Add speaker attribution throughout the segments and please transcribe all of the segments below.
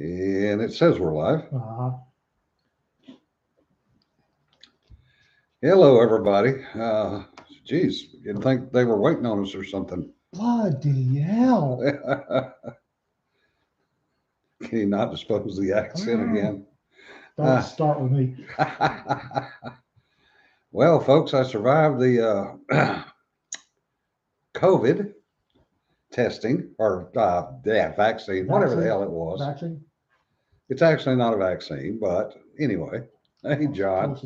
Speaker 1: And it says we're live. Hello, everybody. Geez, you'd think they were waiting on us or something.
Speaker 2: Bloody hell.
Speaker 1: Can you not dispose the accent again?
Speaker 2: Don't start with me.
Speaker 1: Well, folks, I survived the COVID testing or vaccine, whatever the hell it was.
Speaker 2: Vaccine?
Speaker 1: It's actually not a vaccine, but anyway. Hey, John.
Speaker 2: Close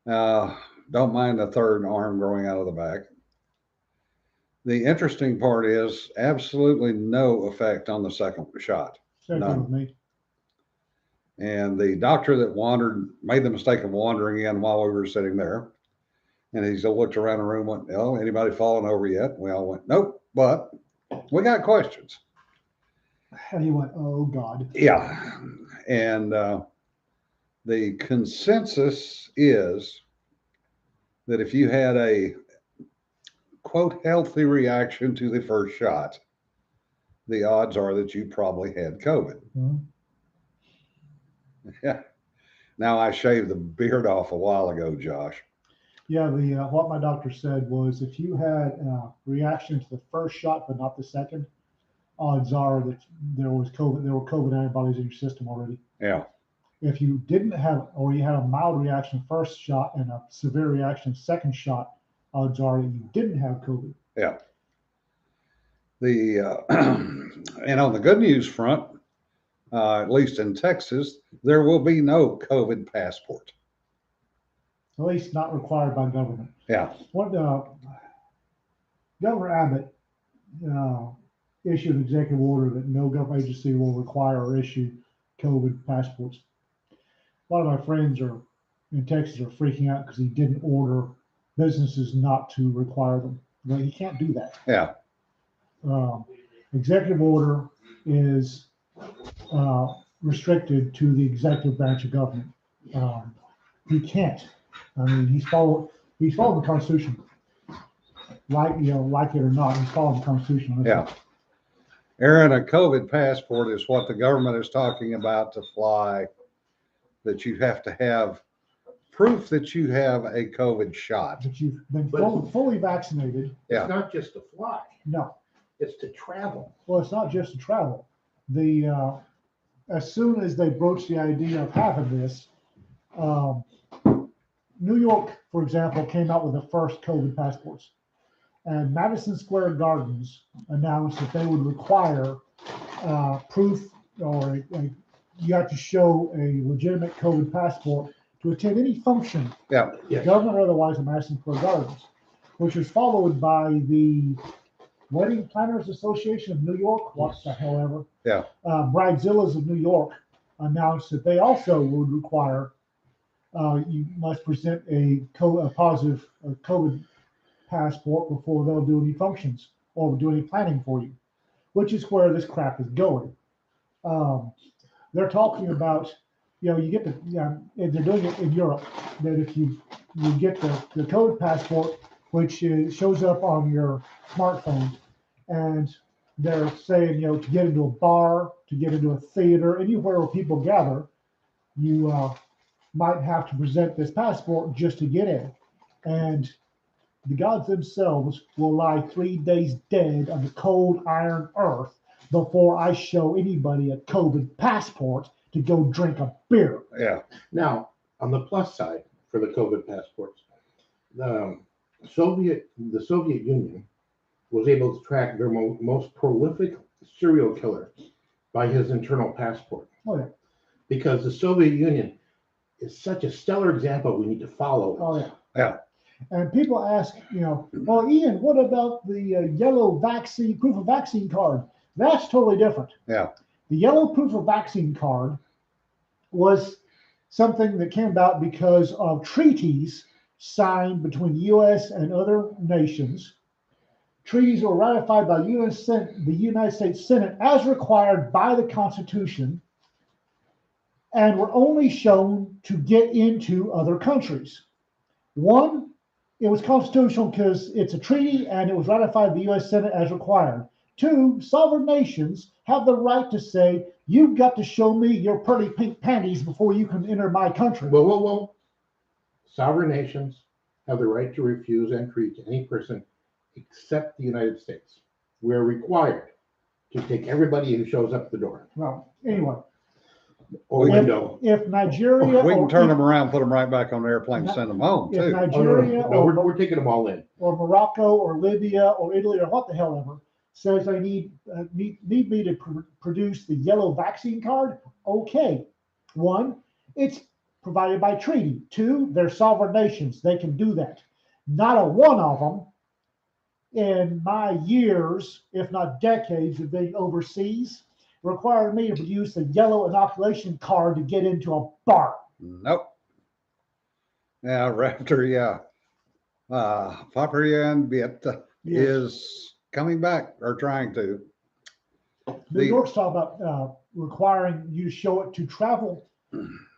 Speaker 2: enough.
Speaker 1: Don't mind the third arm growing out of the back. The interesting part is absolutely no effect on the second shot.
Speaker 2: Same thing
Speaker 1: None.
Speaker 2: with me.
Speaker 1: And the doctor that made the mistake of wandering in while we were sitting there. And he looked around the room, went, "Oh, anybody fallen over yet?" We all went, "Nope, but we got questions."
Speaker 2: And he went, "Oh, God."
Speaker 1: Yeah. And the consensus is that if you had a quote healthy reaction to the first shot, the odds are that you probably had COVID.
Speaker 2: Hmm.
Speaker 1: Yeah. Now I shaved the beard off a while ago, Josh.
Speaker 2: Yeah, what my doctor said was if you had a reaction to the first shot but not the second, odds are that there were COVID antibodies in your system already.
Speaker 1: Yeah.
Speaker 2: If you didn't have, or you had a mild reaction first shot and a severe reaction second shot, odds are that you didn't have COVID.
Speaker 1: Yeah. And on the good news front, at least in Texas, there will be no COVID passport.
Speaker 2: At least not required by government.
Speaker 1: Yeah.
Speaker 2: What Governor Abbott issued an executive order that no government agency will require or issue COVID passports. A lot of my friends in Texas are freaking out because he didn't order businesses not to require them. But he can't do that.
Speaker 1: Yeah.
Speaker 2: Executive order is restricted to the executive branch of government. He can't. I mean, he's following the Constitution. Like it or not, he's following the Constitution.
Speaker 1: Yeah. Aaron, a COVID passport is what the government is talking about to fly, that you have to have proof that you have a COVID shot.
Speaker 2: That you've been fully vaccinated.
Speaker 1: Yeah.
Speaker 3: It's not just to fly.
Speaker 2: No.
Speaker 3: It's to travel.
Speaker 2: Well, it's not just to travel. As soon as they broached the idea of having this, New York, for example, came out with the first COVID passports. And Madison Square Gardens announced that they would require proof, or you have to show a legitimate COVID passport to attend any function,
Speaker 1: Yeah.
Speaker 3: Yes.
Speaker 2: government or otherwise, at Madison Square Gardens, which was followed by the Wedding Planners Association of New York. What the hell ever?
Speaker 1: Yeah.
Speaker 2: Bridezillas of New York announced that they also would require you must present a positive COVID passport before they'll do any functions or do any planning for you, which is where this crap is going. They're talking about, you get and they're doing it in Europe, that if you get the COVID passport, which shows up on your smartphone, and they're saying, to get into a bar, to get into a theater, anywhere where people gather, you might have to present this passport just to get in. And the gods themselves will lie 3 days dead on the cold iron earth before I show anybody a COVID passport to go drink a beer.
Speaker 1: Yeah.
Speaker 3: Now, on the plus side for the COVID passports, the Soviet Union was able to track their most prolific serial killer by his internal passport.
Speaker 2: Oh, yeah.
Speaker 3: Because the Soviet Union is such a stellar example we need to follow.
Speaker 2: Oh, yeah.
Speaker 1: Yeah.
Speaker 2: And people ask, well, Ian, what about the yellow proof of vaccine card? That's totally different.
Speaker 1: Yeah.
Speaker 2: The yellow proof of vaccine card was something that came about because of treaties signed between the U.S. and other nations. Treaties were ratified by the United States Senate as required by the Constitution, and were only shown to get into other countries. One, it was constitutional because it's a treaty and it was ratified by the U.S. Senate as required. Two, sovereign nations have the right to say, you've got to show me your pretty pink panties before you can enter my country.
Speaker 3: Whoa, whoa, whoa. Sovereign nations have the right to refuse entry to any person except the United States. We're required to take everybody who shows up the door
Speaker 2: Well, anyway,
Speaker 3: or
Speaker 1: We-
Speaker 3: window.
Speaker 2: if Nigeria
Speaker 1: We can
Speaker 2: or,
Speaker 1: turn them around, put them right back on the airplane, and send them home
Speaker 2: if
Speaker 1: too.
Speaker 3: Oh, no,
Speaker 2: Nigeria
Speaker 3: no, we're taking them all in.
Speaker 2: or Morocco or Libya or Italy or what the hell ever says they need me to produce the yellow vaccine card, okay. One, it's provided by treaty. Two, they're sovereign nations. They can do that. Not a one of them in my years, if not decades of being overseas, required me to produce a yellow inoculation card to get into a bar.
Speaker 1: Nope. Yeah, Raptor, yeah. Paprian Viet
Speaker 2: Yes.
Speaker 1: is coming back or trying to.
Speaker 2: New York's talking about requiring you to show it to travel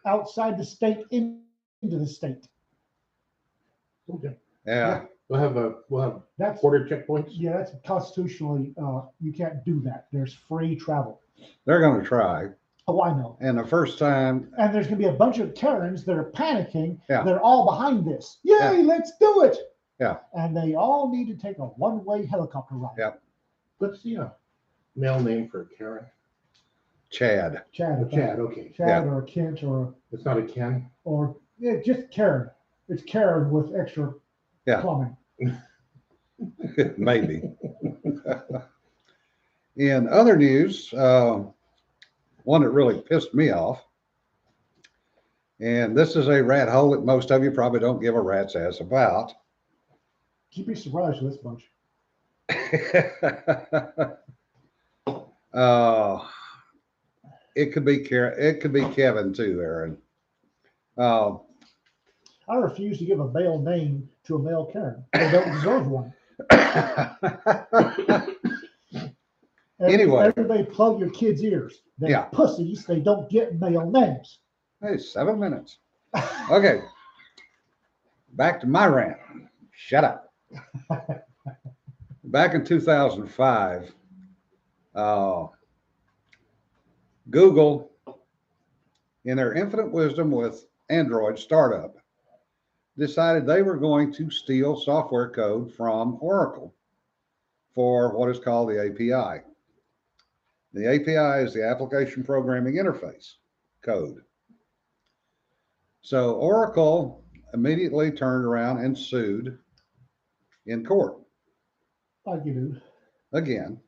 Speaker 2: outside the state into the state.
Speaker 3: Okay.
Speaker 1: Yeah,
Speaker 3: We'll have
Speaker 2: That's
Speaker 3: border checkpoints.
Speaker 2: yeah, that's constitutionally you can't do that. There's free travel.
Speaker 1: they're going to try.
Speaker 2: Oh, I know.
Speaker 1: And the first time,
Speaker 2: And there's gonna be a bunch of Karens that are panicking.
Speaker 1: Yeah.
Speaker 2: They're all behind this. Yay,
Speaker 1: Yeah.
Speaker 2: let's do it.
Speaker 1: Yeah.
Speaker 2: And they all need to take a one-way helicopter ride.
Speaker 1: Yeah.
Speaker 3: Let's see a male name for Karen.
Speaker 1: Chad.
Speaker 2: Chad,
Speaker 3: Oh, Chad, okay.
Speaker 2: Chad or Kent
Speaker 3: It's not a Ken.
Speaker 2: or yeah, just Karen. It's Karen with extra
Speaker 1: Yeah.
Speaker 2: plumbing.
Speaker 1: Maybe. In other news, one that really pissed me off, and this is a rat hole that most of you probably don't give a rat's ass about.
Speaker 2: You'd be surprised with this bunch.
Speaker 1: It could be Kevin too, Aaron.
Speaker 2: I refuse to give a male name to a male Karen. They don't deserve one.
Speaker 1: Anyway.
Speaker 2: Everybody plug your kids' ears. They're
Speaker 1: Yeah.
Speaker 2: pussies. They don't get male names.
Speaker 1: Hey, 7 minutes. Okay. Back to my rant. Shut up. Back in 2005, Google, in their infinite wisdom with Android startup, decided they were going to steal software code from Oracle for what is called the API. The API is the application programming interface code. So Oracle immediately turned around and sued in court
Speaker 2: Like you do.
Speaker 1: again,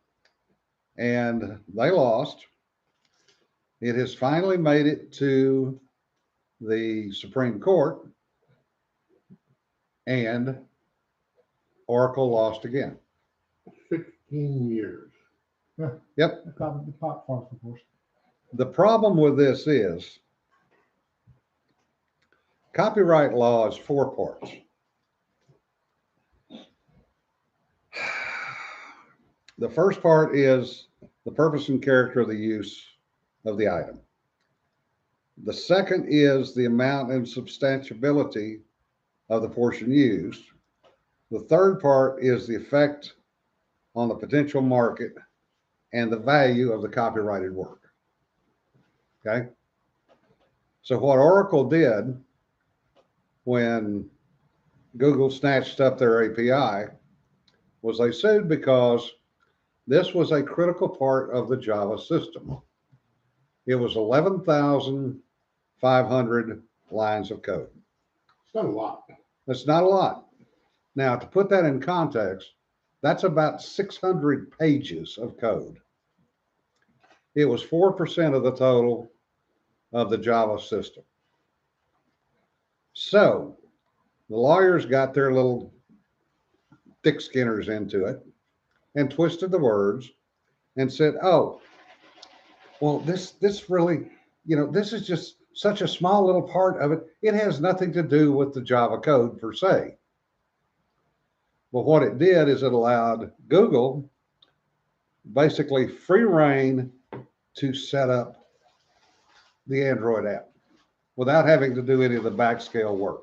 Speaker 1: and they lost. It has finally made it to the Supreme Court, and Oracle lost again.
Speaker 3: 16 years.
Speaker 1: Yep.
Speaker 2: The pot farm, of course.
Speaker 1: The problem with this is copyright law is 4 parts. The first part is the purpose and character of the use of the item. The second is the amount and substantiability of the portion used. The third part is the effect on the potential market and the value of the copyrighted work. Okay. So what Oracle did when Google snatched up their API was they sued because this was a critical part of the Java system. It was 11,500 lines of code.
Speaker 3: It's not a lot.
Speaker 1: That's not a lot. Now, to put that in context, that's about 600 pages of code. It was 4% of the total of the Java system. So the lawyers got their little thick skinners into it and twisted the words and said, oh, well, this really, this is just such a small little part of it. It has nothing to do with the Java code per se. But what it did is it allowed Google basically free reign to set up the Android app without having to do any of the backscale work.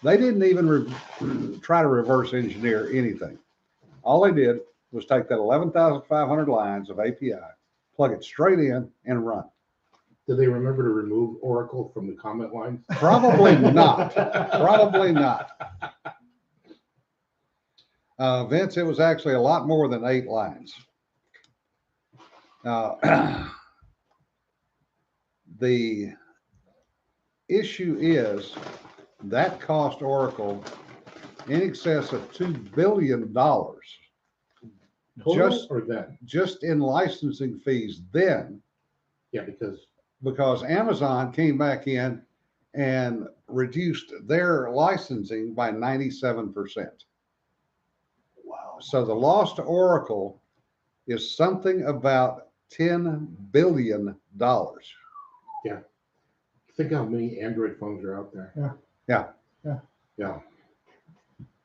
Speaker 1: They didn't even try to reverse engineer anything. All they did was take that 11,500 lines of API, plug it straight in and run.
Speaker 3: Did they remember to remove Oracle from the comment lines?
Speaker 1: Probably not. Probably not. Vince, it was actually a lot more than 8 lines. The issue is that cost Oracle in excess of $2 billion
Speaker 3: Total
Speaker 1: Just-
Speaker 3: or then?
Speaker 1: just in licensing fees then,
Speaker 3: Yeah,
Speaker 1: because Amazon came back in and reduced their licensing by 97%.
Speaker 2: Wow.
Speaker 1: So the loss to Oracle is something about $10 billion.
Speaker 3: think how many Android phones are out there.
Speaker 1: Yeah.
Speaker 3: Yeah.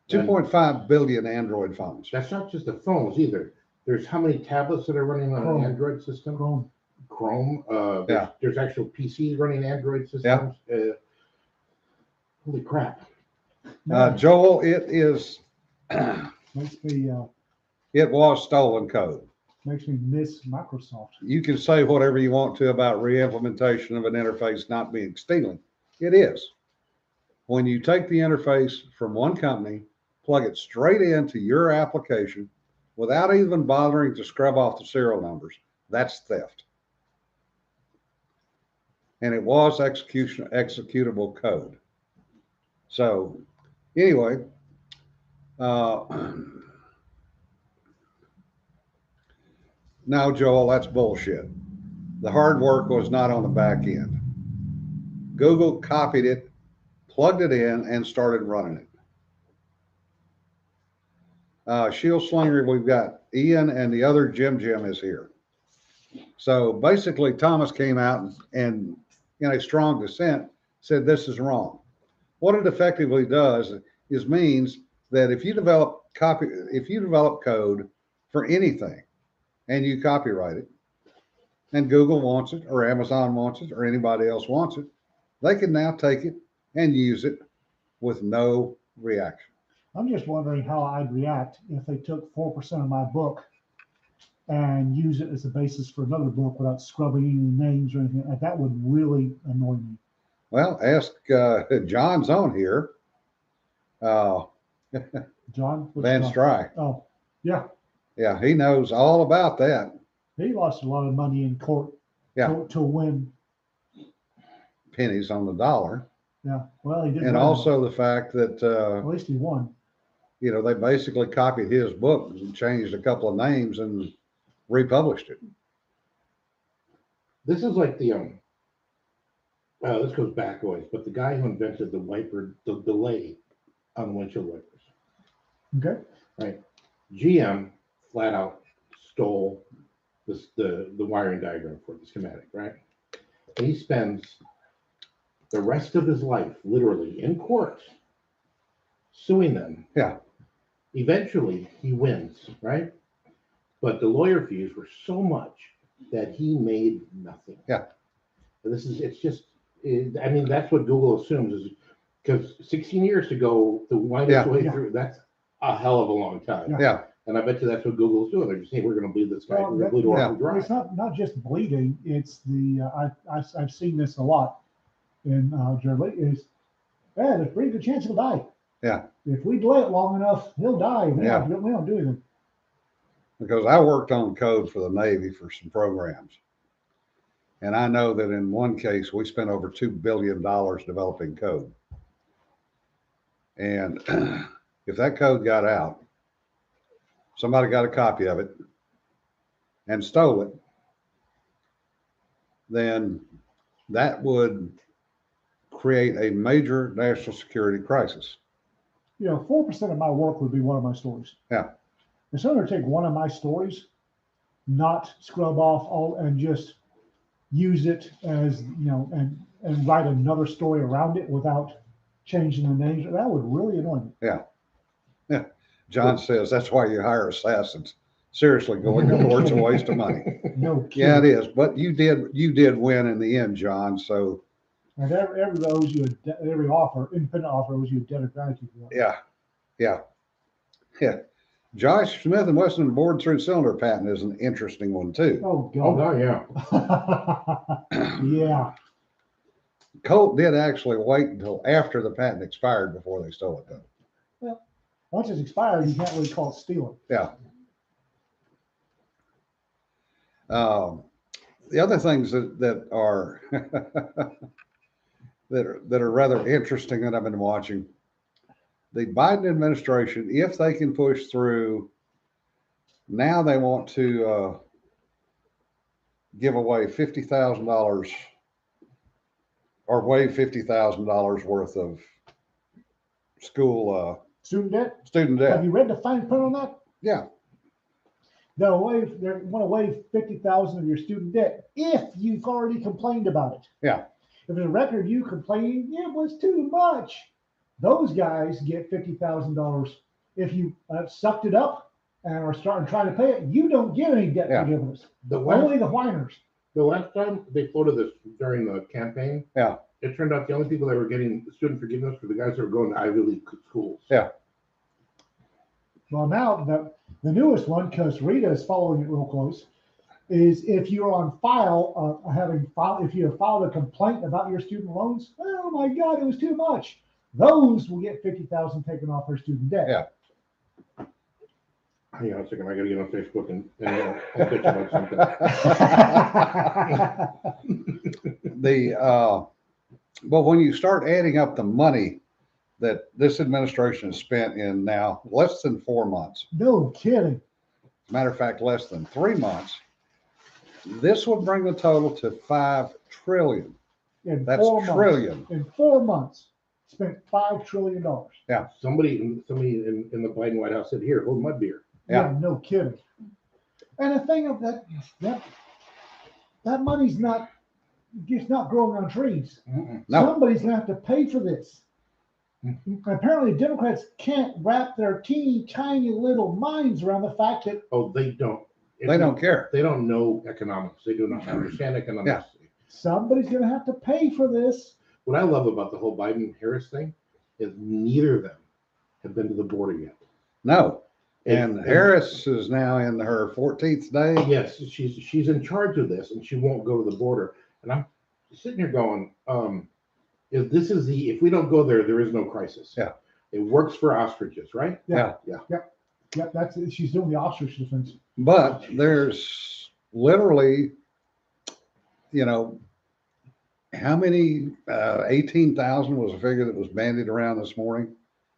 Speaker 1: 2.5 billion Android phones.
Speaker 3: That's not just the phones either. There's how many tablets that are running on
Speaker 2: Chrome.
Speaker 3: an Android system?
Speaker 2: Chrome.
Speaker 3: There's actual PCs running Android systems. Holy crap.
Speaker 1: Joel, it is,
Speaker 2: Makes me
Speaker 1: it was stolen code.
Speaker 2: makes me miss Microsoft.
Speaker 1: You can say whatever you want to about re-implementation of an interface not being stealing. It is. When you take the interface from one company, plug it straight into your application without even bothering to scrub off the serial numbers, that's theft. And it was executable code. So anyway, now, Joel, that's bullshit. The hard work was not on the back end. Google copied it, plugged it in, and started running it. Shield Slinger, we've got Ian, and the other Jim is here. So basically, Thomas came out and in a strong dissent, said this is wrong. What it effectively does is means that if you develop code for anything and you copyright it, and Google wants it, or Amazon wants it, or anybody else wants it, they can now take it and use it with no reaction.
Speaker 2: I'm just wondering how I'd react if they took 4% of my book and use it as a basis for another book without scrubbing any names or anything. That would really annoy me.
Speaker 1: Well, ask John's on here.
Speaker 2: John? What's
Speaker 1: Van
Speaker 2: John?
Speaker 1: Stryke.
Speaker 2: Oh, yeah.
Speaker 1: Yeah, he knows all about that.
Speaker 2: He lost a lot of money in court to win.
Speaker 1: Pennies on the dollar.
Speaker 2: Yeah. Well, he did.
Speaker 1: And
Speaker 2: win.
Speaker 1: also the fact that,
Speaker 2: At least he won.
Speaker 1: you know, they basically copied his book and changed a couple of names and republished it.
Speaker 3: This is like the this goes back always, but the guy who invented the wiper, the delay on windshield wipers.
Speaker 2: Okay.
Speaker 3: Right. GM flat out stole this the wiring diagram for the schematic, right? And he spends the rest of his life literally in court suing them.
Speaker 1: Yeah.
Speaker 3: Eventually he wins, right? But the lawyer fees were so much that he made nothing.
Speaker 1: Yeah.
Speaker 3: And I mean, that's what Google assumes is because 16 years to go to wind its way through, that's a hell of a long time.
Speaker 1: Yeah.
Speaker 3: And I bet you that's what Google's doing. They're just saying, we're going to bleed this guy.
Speaker 2: Well,
Speaker 3: We're going to bleed Oracle dry.
Speaker 2: It's not just bleeding. It's the I've seen this a lot in Germany. Is there's a pretty good chance he'll die.
Speaker 1: Yeah.
Speaker 2: If we delay it long enough, he'll die. We don't do anything.
Speaker 1: Because I worked on code for the Navy for some programs. And I know that in one case, we spent over $2 billion developing code. And if that code got out, somebody got a copy of it and stole it, then that would create a major national security crisis.
Speaker 2: 4% of my work would be one of my stories.
Speaker 1: Yeah.
Speaker 2: It's sooner to take one of my stories, not scrub off all and just use it as, and write another story around it without changing the names. That would really annoy me.
Speaker 1: Yeah. John says that's why you hire assassins. Seriously, going to court's a waste of money.
Speaker 2: No kidding.
Speaker 1: Yeah, it is. But you did win in the end, John. So
Speaker 2: And every independent offer owes you a debt of gratitude. For that.
Speaker 1: yeah. Josh Smith and Wesson board through cylinder patent is an interesting one too.
Speaker 2: Oh,
Speaker 3: Oh,
Speaker 2: God.
Speaker 3: yeah.
Speaker 2: Yeah.
Speaker 1: Colt did actually wait until after the patent expired before they stole it though.
Speaker 2: Once it's expired, you can't really call it stealing.
Speaker 1: Yeah. The other things that are that are rather interesting that I've been watching, the Biden administration, if they can push through, now they want to give away $50,000 or waive $50,000 worth of school
Speaker 2: Student debt?
Speaker 1: student
Speaker 2: Have
Speaker 1: debt.
Speaker 2: you read the fine print on that?
Speaker 1: Yeah,
Speaker 2: They want to waive 50,000 of your student debt if you've already complained about it.
Speaker 1: Yeah.
Speaker 2: If there's a record of you complaining, it was too much. Those guys get $50,000. If you sucked it up and are trying to pay it, you don't get any debt
Speaker 1: Yeah.
Speaker 2: forgiveness.
Speaker 3: The last,
Speaker 2: Only the whiners.
Speaker 3: the last time they floated this during the campaign,
Speaker 1: Yeah.
Speaker 3: it turned out the only people that were getting student forgiveness were the guys that were going to Ivy League schools.
Speaker 1: Yeah.
Speaker 2: Well, now the newest one, because Rita is following it real close, is if you're on file, if you have filed a complaint about your student loans, oh my God, it was too much. Those will get 50,000 taken off their student debt.
Speaker 1: Yeah.
Speaker 3: Hang on a second, I gotta get on Facebook and I'll bitch about something.
Speaker 1: But when you start adding up the money that this administration has spent in now less than 4 months,
Speaker 2: No kidding.
Speaker 1: matter of fact, less than 3 months, this would bring the total to $5 trillion.
Speaker 2: In
Speaker 1: That's
Speaker 2: 4 months.
Speaker 1: trillion.
Speaker 2: In 4 months, spent $5 trillion.
Speaker 3: Somebody in the Biden White House said, "Here, hold my beer."
Speaker 1: Yeah.
Speaker 2: No kidding. And the thing of that money's it's not growing on trees.
Speaker 3: Mm-mm.
Speaker 1: No.
Speaker 2: Somebody's gonna have to pay for this.
Speaker 3: Mhm.
Speaker 2: Apparently, Democrats can't wrap their teeny tiny little minds around the fact that
Speaker 3: Oh, they don't.
Speaker 1: They don't care.
Speaker 3: They don't know economics. They do not understand economics.
Speaker 2: somebody's gonna have to pay for this.
Speaker 3: What I love about the whole Biden-Harris thing is neither of them have been to the border yet.
Speaker 1: No. And Harris is now in her 14th day.
Speaker 3: Yes, she's in charge of this, and she won't go to the border. And I'm sitting here going, if we don't go there, there is no crisis.
Speaker 1: Yeah.
Speaker 3: It works for ostriches, right?
Speaker 1: Yeah.
Speaker 2: Yep, she's doing the ostrich defense.
Speaker 1: But there's literally, how many, 18,000 was a figure that was bandied around this morning.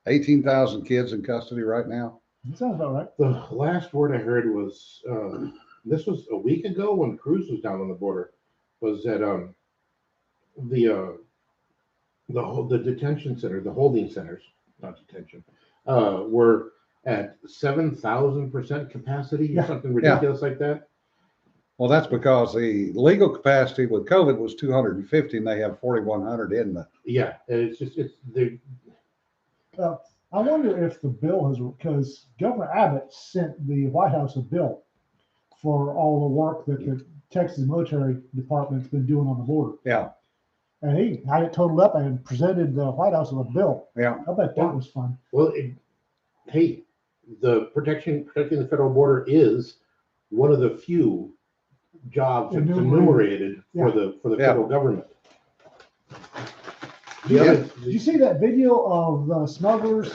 Speaker 1: 18,000 kids in custody right now.
Speaker 2: That sounds about right.
Speaker 3: The last word I heard was, this was a week ago when Cruz was down on the border, was that the detention center, the holding centers, not detention, were at 7,000% capacity or
Speaker 2: Yeah.
Speaker 3: something ridiculous like that.
Speaker 1: Well, that's because the legal capacity with COVID was 250 and they have 4,100 in the.
Speaker 3: Yeah, and they
Speaker 2: I wonder if the bill because Governor Abbott sent the White House a bill for all the work that the Texas military department's been doing on the border.
Speaker 1: Yeah.
Speaker 2: And he had it totaled up and presented the White House with a bill.
Speaker 1: Yeah.
Speaker 2: I bet that was fun.
Speaker 3: well, hey, the protecting the federal border is one of the few jobs that's enumerated for the federal government.
Speaker 2: Did you see that video of the smugglers,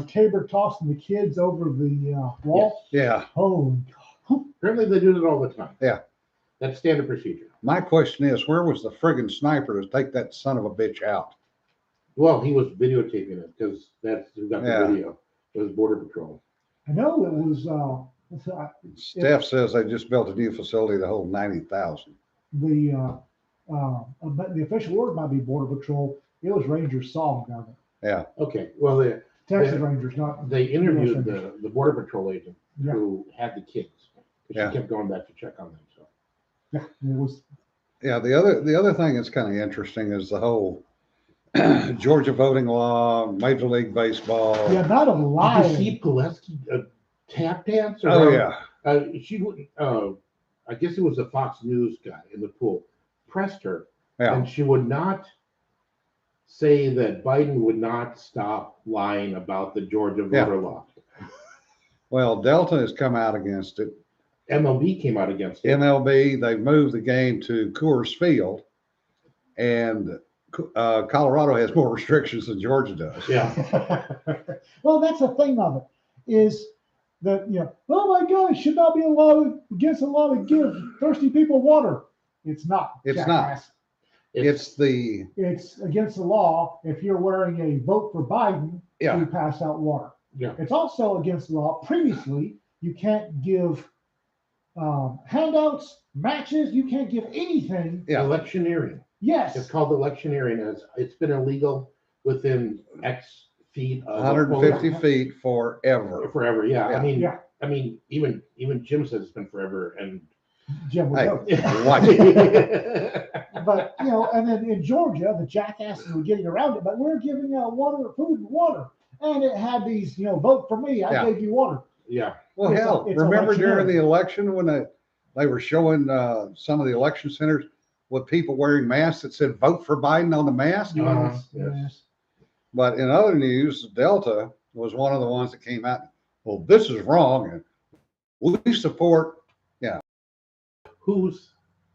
Speaker 2: Tabor tossing the kids over the wall?
Speaker 1: Yeah.
Speaker 2: Oh,
Speaker 3: Apparently they do it all the time.
Speaker 1: Yeah.
Speaker 3: That's standard procedure.
Speaker 1: My question is, where was the friggin' sniper to take that son of a bitch out?
Speaker 3: Well, he was videotaping it because that's who got
Speaker 1: Yeah.
Speaker 3: the video. It was Border Patrol.
Speaker 2: I know it was
Speaker 1: Steph says they just built a new facility to hold 90,000.
Speaker 2: but the official word might be Border Patrol. It was Ranger Song down there.
Speaker 3: Okay. Well,
Speaker 2: Texas
Speaker 3: Yeah.
Speaker 2: Rangers, not.
Speaker 3: they interviewed
Speaker 2: Yes,
Speaker 3: the Border Patrol agent
Speaker 2: Yeah.
Speaker 3: who had the kids.
Speaker 1: Yeah.
Speaker 3: She kept going back to check on them. So
Speaker 2: Yeah, it was.
Speaker 1: Yeah, the other thing that's kind of interesting is the whole Georgia voting law, Major League Baseball.
Speaker 2: The amount of
Speaker 3: did you
Speaker 2: lying.
Speaker 3: see Pileski tap dance?
Speaker 1: Oh
Speaker 3: around?
Speaker 1: yeah,
Speaker 3: She wouldn't. I guess it was a Fox News guy in the pool pressed her,
Speaker 1: yeah,
Speaker 3: and she would not say that Biden would not stop lying about the Georgia
Speaker 1: Yeah.
Speaker 3: voter law.
Speaker 1: Well, Delta has come out against it.
Speaker 3: MLB came out against it.
Speaker 1: MLB, they've moved the game to Coors Field, and Colorado has more restrictions than Georgia does.
Speaker 3: Yeah.
Speaker 2: Well, that's the thing of it, is that, oh my God, it should not be allowed, against a law to give thirsty people water. It's not.
Speaker 1: It's
Speaker 2: jackass.
Speaker 1: It's the
Speaker 2: It's against the law if you're wearing a vote for Biden
Speaker 1: Yeah.
Speaker 2: to pass out water.
Speaker 3: Yeah.
Speaker 2: It's also against the law. Previously, you can't give handouts, matches. You can't give anything.
Speaker 1: Yeah.
Speaker 3: Electioneering.
Speaker 2: Yes.
Speaker 3: It's called electioneering. It's been illegal within X feet of
Speaker 1: 150 feet forever.
Speaker 3: forever. Yeah.
Speaker 1: Yeah.
Speaker 2: Yeah.
Speaker 3: I mean, even Jim says it's been forever, and
Speaker 2: Jim would
Speaker 1: Hey.
Speaker 2: know.
Speaker 1: Watch
Speaker 2: But and then in Georgia, the jackasses were getting around it. But we're giving out water, food, and water, and it had these, vote for me. I
Speaker 1: Yeah.
Speaker 2: gave you water.
Speaker 3: yeah.
Speaker 1: Well,
Speaker 2: It's
Speaker 1: hell,
Speaker 2: it's
Speaker 1: remember during
Speaker 2: electioneering.
Speaker 1: the election when they were showing some of the election centers with people wearing masks that said "Vote for Biden" on the mask?
Speaker 2: Yes,
Speaker 3: yes.
Speaker 2: yes.
Speaker 1: But in other news, Delta was one of the ones that came out. Well, this is wrong, and we support.
Speaker 3: Whose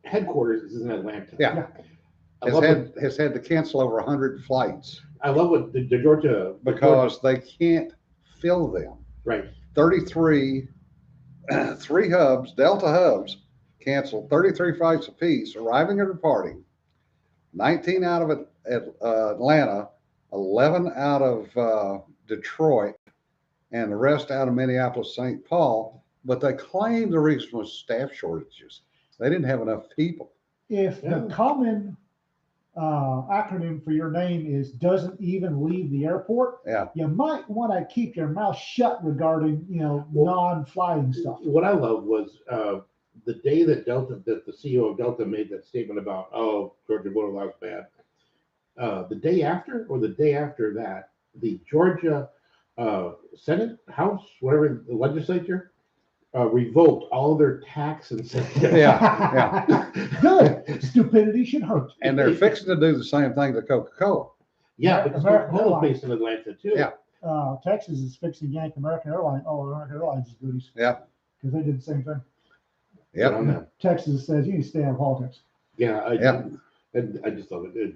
Speaker 3: headquarters is in Atlanta?
Speaker 1: Yeah,
Speaker 3: I love
Speaker 1: has had to cancel over 100 flights
Speaker 3: what the Georgia
Speaker 1: because they can't fill them.
Speaker 3: right.
Speaker 1: 33, 3 hubs, Delta hubs, canceled 33 flights apiece, arriving and departing. 19 out of Atlanta, 11 out of Detroit, and the rest out of Minneapolis, St. Paul. But they claimed the reason was staff shortages. They didn't have enough people.
Speaker 2: If the common acronym for your name is doesn't even leave the airport,
Speaker 1: Yeah.
Speaker 2: you might want to keep your mouth shut regarding, non-flying stuff.
Speaker 3: What I love was the day that the CEO of Delta made that statement about, oh, Georgia voter law is bad. The day after, or the day after that, the Georgia Senate, House, whatever, the legislature, revoked all their tax incentives.
Speaker 1: Yeah.
Speaker 2: Good. Stupidity should hurt.
Speaker 1: And they're fixing to do the same thing to Coca-Cola.
Speaker 3: Yeah, because
Speaker 2: American
Speaker 3: Coca-Cola's
Speaker 2: Airlines.
Speaker 3: based in Atlanta too.
Speaker 1: Yeah.
Speaker 2: Texas is fixing Yank American Airlines. Oh, American Airlines is goodies.
Speaker 1: Yeah.
Speaker 2: Because they did the same thing.
Speaker 3: Good on
Speaker 1: Yep.
Speaker 3: them.
Speaker 2: Texas says you need to stay out of politics.
Speaker 3: Yeah,
Speaker 1: Yep.
Speaker 3: I just love it.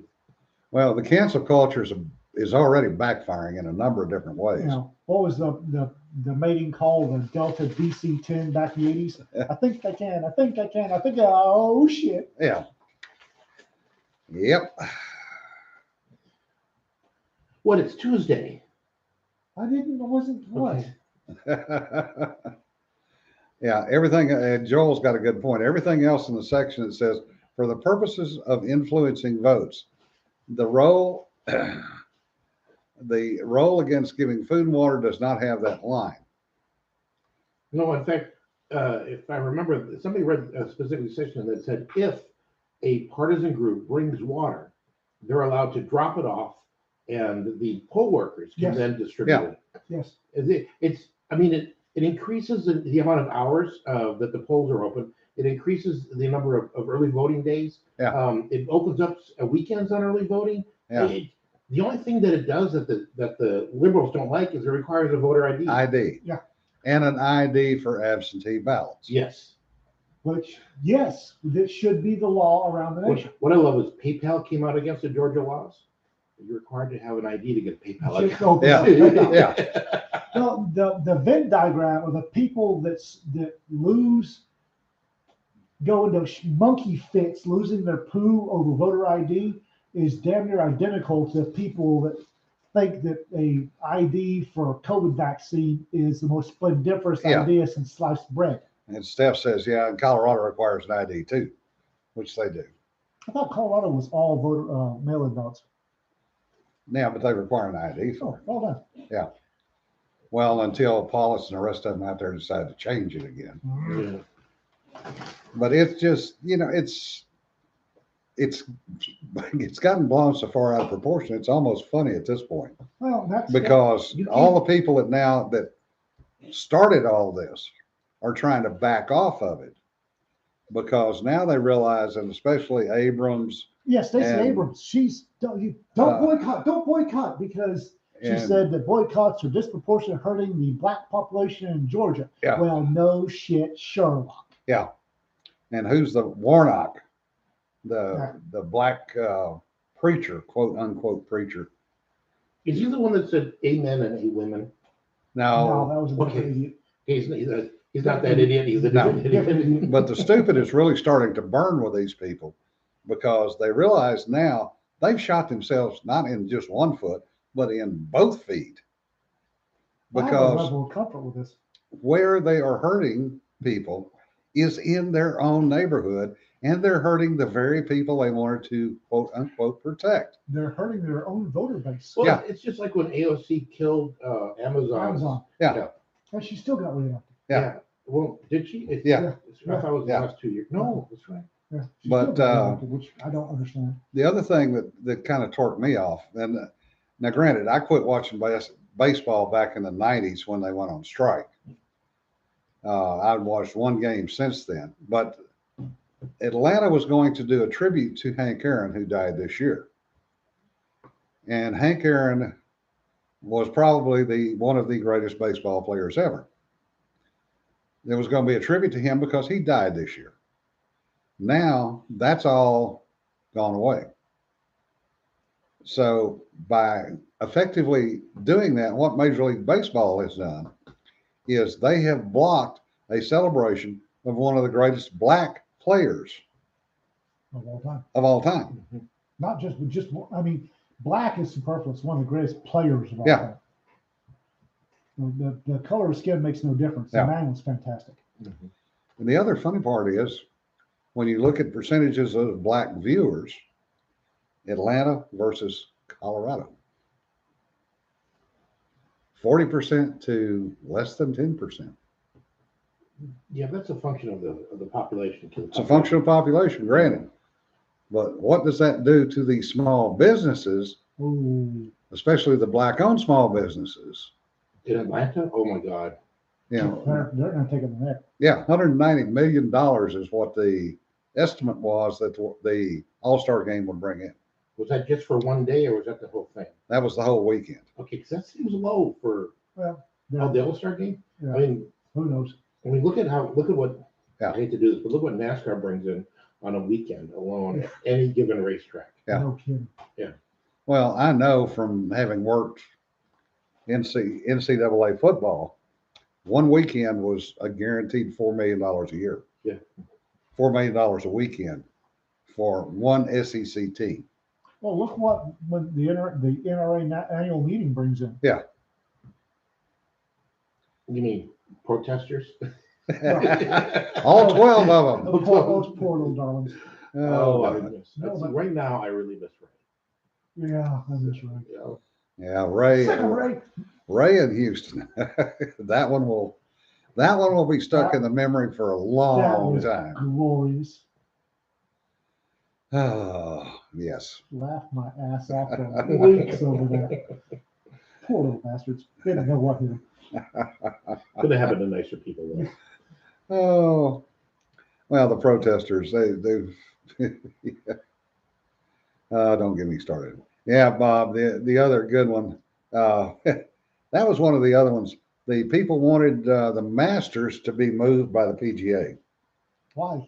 Speaker 1: Well, the cancel culture is already backfiring in a number of different ways.
Speaker 2: What was the mating call, the Delta DC-10 back in the 80s? I think I can. I think I can. I think, oh shit.
Speaker 1: Yeah. Yep.
Speaker 3: What? It's Tuesday.
Speaker 2: I wasn't, what?
Speaker 3: Okay.
Speaker 1: Yeah, everything, Joel's got a good point. Everything else in the section that says, for the purposes of influencing votes, the role against giving food and water does not have that line.
Speaker 3: No, in fact, if I remember, somebody read a specific section that said if a partisan group brings water, they're allowed to drop it off, and the poll workers can
Speaker 2: Yes.
Speaker 3: then distribute
Speaker 1: Yeah.
Speaker 3: it.
Speaker 2: Yes.
Speaker 3: It increases the amount of hours that the polls are open. It increases the number of early voting days.
Speaker 1: Yeah.
Speaker 3: It opens up weekends on early voting.
Speaker 1: Yeah.
Speaker 3: The only thing that it does that the liberals don't like is it requires a voter ID.
Speaker 1: ID.
Speaker 2: Yeah.
Speaker 1: And an ID for absentee ballots.
Speaker 3: Yes.
Speaker 2: Which, yes, that should be the law around the nation.
Speaker 3: What I love is PayPal came out against the Georgia laws. You're required to have an ID to get a PayPal
Speaker 2: Just
Speaker 3: account.
Speaker 2: open up PayPal.
Speaker 1: Yeah.
Speaker 2: Well, the Venn diagram of the people that go into monkey fits, losing their poo over voter ID is damn near identical to people that think that a ID for a COVID vaccine is the most splendiferous
Speaker 1: Yeah.
Speaker 2: idea since sliced bread.
Speaker 1: And Steph says, yeah, and Colorado requires an ID too, which they do.
Speaker 2: I thought Colorado was all voter mail-in votes.
Speaker 1: Now, but they require an ID
Speaker 2: Oh,
Speaker 1: for it.
Speaker 2: well done.
Speaker 1: Well, until Paulus and the rest of them out there decide to change it again.
Speaker 3: Yeah.
Speaker 1: But it's just, it's gotten blown so far out of proportion. It's almost funny at this point
Speaker 2: Well, that's
Speaker 1: because
Speaker 2: you
Speaker 1: all the people that started all this are trying to back off of it because now they realize, and especially Abrams,
Speaker 2: Stacey
Speaker 1: and-
Speaker 2: Abrams. She's don't
Speaker 1: Uh,
Speaker 2: boycott, don't boycott, because She
Speaker 1: And
Speaker 2: said that boycotts are disproportionately hurting the black population in Georgia.
Speaker 1: Yeah.
Speaker 2: Well, no shit, Sherlock.
Speaker 1: yeah. And who's the Warnock,
Speaker 2: Yeah.
Speaker 1: the black preacher, quote unquote preacher?
Speaker 3: Is he the one that said amen and eight women?
Speaker 2: No,
Speaker 1: No,
Speaker 2: that was a different
Speaker 3: Okay.
Speaker 2: idiot.
Speaker 3: He's not that idiot. He's a
Speaker 1: No.
Speaker 3: different
Speaker 2: Different
Speaker 3: idiot.
Speaker 2: idiot.
Speaker 1: but the stupid is really starting to burn with these people because they realize now they've shot themselves not in just one foot, but in both feet.
Speaker 2: I have a
Speaker 1: Because
Speaker 2: level of comfort with this.
Speaker 1: where they are hurting people is in their own neighborhood, and they're hurting the very people they wanted to quote unquote protect.
Speaker 2: They're hurting their own voter base.
Speaker 3: Well,
Speaker 1: Yeah.
Speaker 3: it's just like when AOC killed Amazon.
Speaker 2: Amazon.
Speaker 1: Yeah.
Speaker 2: And she still got reelected.
Speaker 1: Yeah.
Speaker 3: Well, did she?
Speaker 1: Yeah.
Speaker 3: I thought it was the
Speaker 1: Yeah.
Speaker 3: last 2 years. No, that's right.
Speaker 2: Yeah, she
Speaker 1: But,
Speaker 2: still got reelected, which I don't understand.
Speaker 1: The other thing that kind of torqued me off, and now granted, I quit watching baseball back in the 90s when they went on strike. I've watched one game since then, but Atlanta was going to do a tribute to Hank Aaron, who died this year. And Hank Aaron was probably one of the greatest baseball players ever. There was going to be a tribute to him because he died this year. Now that's all gone away. So by effectively doing that, what Major League Baseball has done is they have blocked a celebration of one of the greatest black players
Speaker 2: Of all time.
Speaker 1: of all time.
Speaker 2: Not just, I mean, black is superfluous, one of the greatest players of all
Speaker 1: Yeah.
Speaker 2: time. The color of skin makes no difference. The
Speaker 1: Yeah.
Speaker 2: man was fantastic.
Speaker 1: And the other funny part is when you look at percentages of black viewers, Atlanta versus Colorado. 40% to less than 10%.
Speaker 3: Yeah, that's a function of the population.
Speaker 1: It's a function of population, granted. But what does that do to the small businesses,
Speaker 2: Ooh,
Speaker 1: especially the black-owned small businesses?
Speaker 3: In Atlanta? Oh my God.
Speaker 1: You know,
Speaker 2: they're going to take it the neck.
Speaker 1: yeah, $190 million is what the estimate was that the All-Star game would bring in.
Speaker 3: Was that just for one day or was that the whole thing?
Speaker 1: That was the whole weekend.
Speaker 3: Okay, because that seems low for
Speaker 2: Well,
Speaker 3: the All-Star game.
Speaker 2: Yeah.
Speaker 3: I mean,
Speaker 2: who knows?
Speaker 3: look at what,
Speaker 1: Yeah.
Speaker 3: I hate to do this, but look what NASCAR brings in on a weekend alone at any given racetrack.
Speaker 1: Yeah.
Speaker 2: No kidding.
Speaker 1: Well, I know from having worked NCAA football, one weekend was a guaranteed $4 million a year.
Speaker 3: Yeah.
Speaker 1: $4 million a weekend for one SEC team.
Speaker 2: Well, look when the NRA annual meeting brings in.
Speaker 3: You mean protesters?
Speaker 1: All 12 of them.
Speaker 2: Those poor little darlings.
Speaker 3: Oh, I
Speaker 1: Oh,
Speaker 3: miss.
Speaker 2: No, but-
Speaker 3: Right now, I really miss Ray.
Speaker 2: Yeah, that's right.
Speaker 3: You know?
Speaker 1: yeah, Ray and Houston. that one will be stuck in the memory for a long
Speaker 2: was
Speaker 1: time.
Speaker 2: glorious.
Speaker 1: Oh, yes.
Speaker 2: Laughed my ass off for weeks over that. Poor little bastards. They didn't know what hit them.
Speaker 3: Could have happened to nicer people though.
Speaker 1: Oh, well, the protesters, they've, don't get me started. Yeah, Bob, the other good one, that was one of the other ones. The people wanted the Masters to be moved by the PGA
Speaker 2: Why?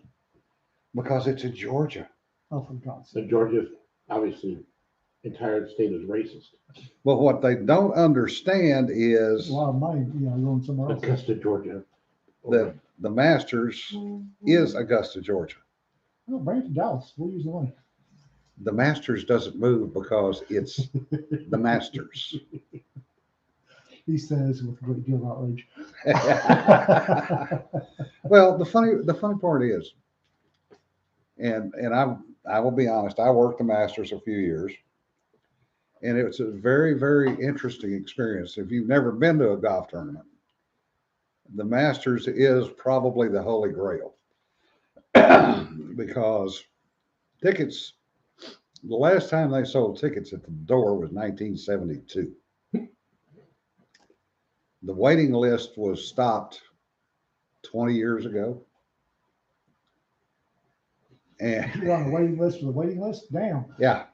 Speaker 1: because it's in Georgia.
Speaker 2: Oh, for God's
Speaker 3: So
Speaker 2: sake.
Speaker 3: Georgia's obviously entire state is racist.
Speaker 1: But what they don't understand is
Speaker 2: A lot of money, going somewhere else.
Speaker 3: Augusta, Georgia.
Speaker 1: that the Masters is Augusta, Georgia.
Speaker 2: No, bring it to Dallas. We'll use the money.
Speaker 1: The Masters doesn't move because it's the Masters.
Speaker 2: He says with a great deal of outrage.
Speaker 1: Well, the funny part is, and I will be honest, I worked the Masters a few years, and it was a very, very interesting experience. If you've never been to a golf tournament, the Masters is probably the holy grail because tickets, the last time they sold tickets at the door was 1972. The waiting list was stopped 20 years ago. And
Speaker 2: You're on the waiting list for the waiting list? Damn.
Speaker 1: yeah.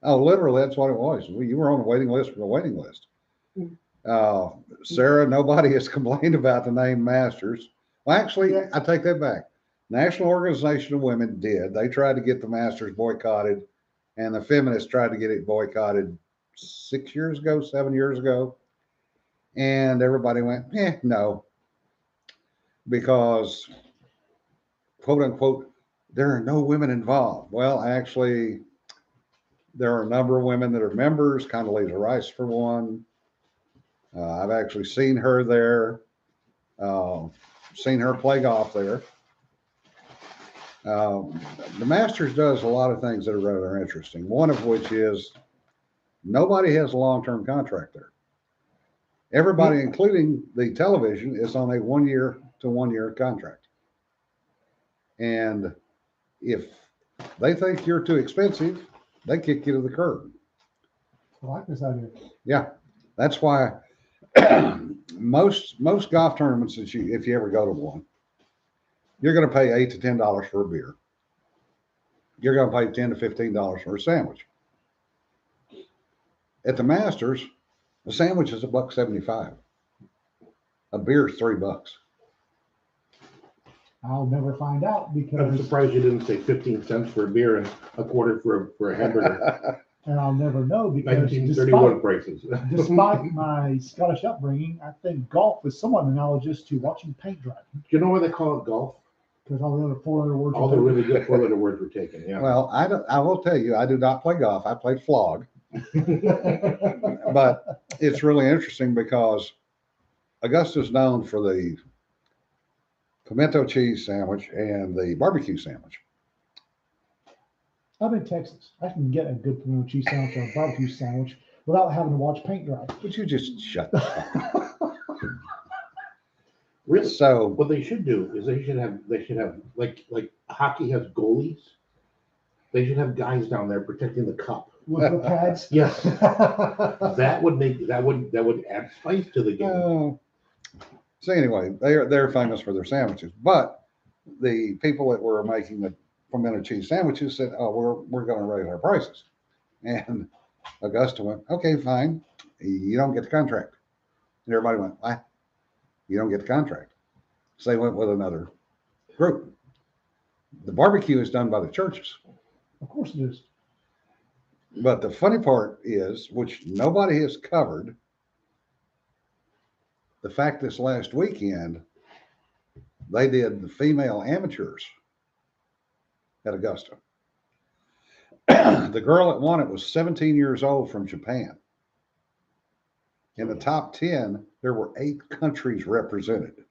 Speaker 1: Oh, literally, that's what it was. You were on the waiting list for the waiting list. Sarah, nobody has complained about the name Masters. Well, actually, I take that back. National Organization of Women did. They tried to get the Masters boycotted, and the feminists tried to get it boycotted 6 years ago, 7 years ago. And everybody went, no, because quote unquote, there are no women involved. Well, actually, there are a number of women that are members. Condoleezza Rice, for one. I've actually seen her there, seen her play golf there. The Masters does a lot of things that are rather interesting. One of which is nobody has a long-term contract there. Everybody, including the television, is on a 1 year to 1 year contract. And if they think you're too expensive, they kick you to the curb.
Speaker 2: I like this idea.
Speaker 1: Yeah, that's why most golf tournaments that if you ever go to one, you're going to pay $8 to $10 for a beer. You're going to pay $10 to $15 for a sandwich. At the Masters, a sandwich is $1.75. A beer is $3.
Speaker 2: I'll never find out
Speaker 3: I'm
Speaker 2: because,
Speaker 3: surprised you didn't say 15 cents for a beer and a quarter for a hamburger.
Speaker 2: and I'll never know because
Speaker 3: 1931 prices.
Speaker 2: despite my Scottish upbringing, I think golf is somewhat analogous to watching paint dry
Speaker 3: Do you know why they call it golf?
Speaker 2: because all the other four-letter words.
Speaker 3: All the really good four-letter words were taken. Yeah.
Speaker 1: Well, I will tell you, I do not play golf. I played flog, but it's really interesting because Augusta's known for the pimento cheese sandwich and the barbecue sandwich.
Speaker 2: I'm in Texas. I can get a good pimento cheese sandwich or a barbecue sandwich without having to watch paint dry.
Speaker 1: Would you just shut up?
Speaker 3: Really?
Speaker 1: So,
Speaker 3: What they should do is they should have like hockey has goalies. They should have guys down there protecting the cup.
Speaker 2: With the pads.
Speaker 3: Yes. That would add spice to the game.
Speaker 1: so anyway, they're famous for their sandwiches, but the people that were making the pimento cheese sandwiches said, "Oh, we're going to raise our prices," and Augusta went, "Okay, fine, you don't get the contract." And everybody went, "What? You don't get the contract?" So they went with another group. The barbecue is done by the churches.
Speaker 2: Of course it is.
Speaker 1: But the funny part is, which nobody has covered, the fact this last weekend, they did the female amateurs at Augusta. The girl that won it was 17 years old from Japan. In the top 10, there were 8 countries represented.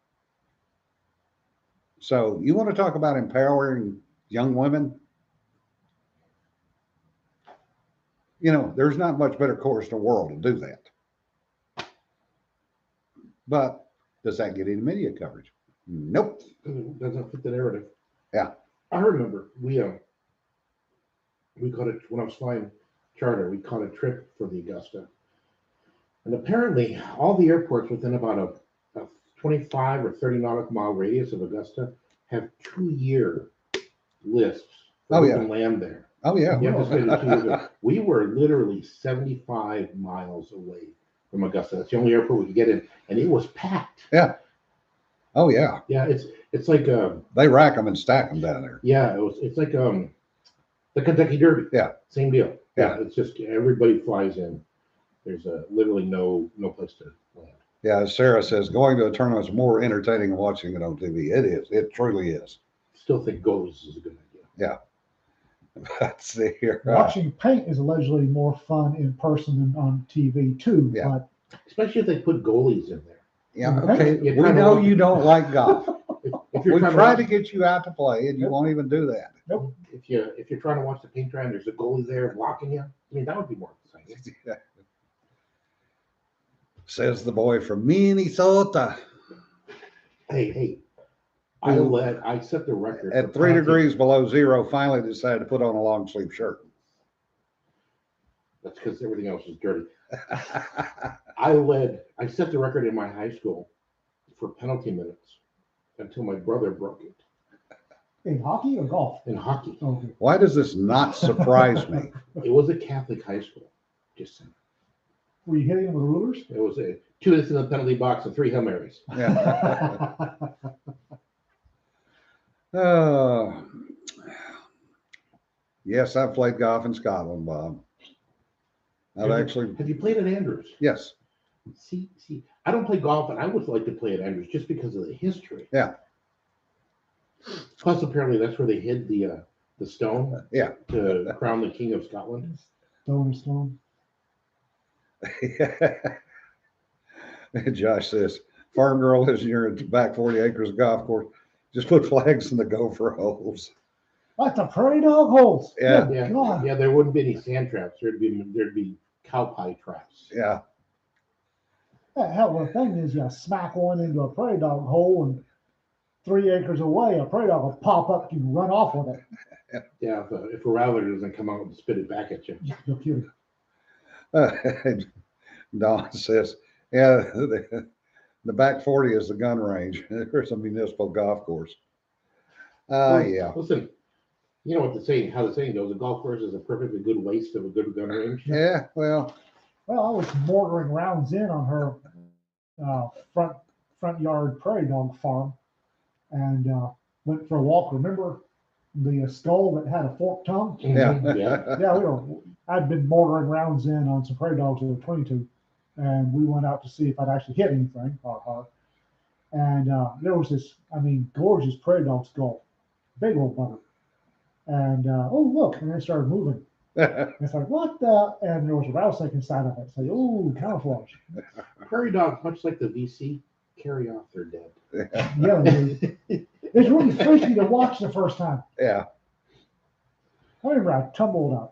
Speaker 1: So you want to talk about empowering young women? You know, there's not much better course in the world to do that. But does that get any media coverage? Nope.
Speaker 3: Doesn't fit the narrative.
Speaker 1: Yeah.
Speaker 3: I remember we caught it when I was flying charter. We caught a trip for the Augusta, and apparently all the airports within about a 25 or 30 nautical mile radius of Augusta have 2-year lists for who can land there.
Speaker 1: Oh, yeah.
Speaker 3: You have to spend 2 years. We were literally 75 miles away from Augusta. That's the only airport we could get in, and it was packed.
Speaker 1: Yeah. Oh, yeah.
Speaker 3: Yeah, it's like
Speaker 1: They rack them and stack them down there.
Speaker 3: yeah, it's like the Kentucky Derby.
Speaker 1: Yeah.
Speaker 3: Same deal.
Speaker 1: Yeah.
Speaker 3: It's just everybody flies in. There's literally no place to land.
Speaker 1: Yeah, as Sarah says, going to a tournament is more entertaining than watching it on TV. It is. It truly is.
Speaker 3: Still think goalies is a good idea.
Speaker 1: Yeah. Let's see here.
Speaker 2: Watching paint is allegedly more fun in person than on TV too.
Speaker 1: Yeah.
Speaker 2: But
Speaker 3: Especially if they put goalies in there.
Speaker 1: Yeah, okay.
Speaker 3: You're
Speaker 1: We
Speaker 3: trying to
Speaker 1: know
Speaker 3: look-
Speaker 1: you don't like golf.
Speaker 3: If you're
Speaker 1: We
Speaker 3: trying
Speaker 1: tried
Speaker 3: to
Speaker 1: to get you out to play, and you won't even do that.
Speaker 3: if you're trying to watch the paint dry and there's a goalie there blocking you, I mean that would be more exciting.
Speaker 1: Says the boy from Minnesota.
Speaker 3: Hey, I set the record
Speaker 1: At
Speaker 3: for
Speaker 1: 3
Speaker 3: penalty-
Speaker 1: degrees below zero, finally decided to put on a long sleeve shirt.
Speaker 3: That's because everything else is dirty. I set the record in my high school for penalty minutes until my brother broke it
Speaker 2: in hockey or golf?
Speaker 3: in hockey.
Speaker 2: Okay.
Speaker 1: Why does this not surprise me?
Speaker 3: It was a Catholic high school. Just saying.
Speaker 2: Were you hitting them with rulers?
Speaker 3: It was 2 hits in the penalty box and 3 Hail Marys.
Speaker 1: Yeah. Oh, yes, I've played golf in Scotland, Bob. I've actually,
Speaker 3: Have you played at Andrews?
Speaker 1: yes,
Speaker 3: See, I don't play golf, and I would like to play at Andrews just because of the history.
Speaker 1: Yeah.
Speaker 3: Plus, apparently, that's where they hid the stone.
Speaker 1: Yeah.
Speaker 3: To crown the King of Scotland.
Speaker 2: Stone.
Speaker 1: Josh says, farm girl is near back 40 acres of golf course. Just put flags in the gopher holes.
Speaker 2: That's a prairie dog holes.
Speaker 1: Yeah.
Speaker 2: Good
Speaker 3: Yeah,
Speaker 2: God.
Speaker 3: yeah. There wouldn't be any sand traps. There'd be cow pie traps.
Speaker 1: Yeah.
Speaker 2: Hell, the thing is, you smack one into a prairie dog hole, and 3 acres away, a prairie dog will pop up. You can run off with it.
Speaker 3: Yeah, if a rattler doesn't come out and spit it back at you.
Speaker 2: No kidding.
Speaker 1: Don says, yeah, the back 40 is the gun range. There's a municipal golf course. Yeah.
Speaker 3: Listen, you know what how the saying goes: a golf course is a perfectly good waste of a good gun range.
Speaker 1: Yeah. Well,
Speaker 2: Well, I was mortaring rounds in on her front yard prairie dog farm, and went for a walk. Remember the skull that had a forked tongue?
Speaker 1: yeah.
Speaker 3: Yeah.
Speaker 2: Yeah, I'd been mortaring rounds in on some prairie dogs with a 22, and we went out to see if I'd actually hit anything. And there was this, gorgeous prairie dog skull, big old bugger. And oh look, and it started moving. It's like, what the? And there was a rattlesnake inside of it. So, oh, camouflage.
Speaker 3: Prairie dogs, much like the VC, carry off their dead.
Speaker 2: Yeah, they do. It's really freaky to watch the first time.
Speaker 1: Yeah.
Speaker 2: I remember I tumbled a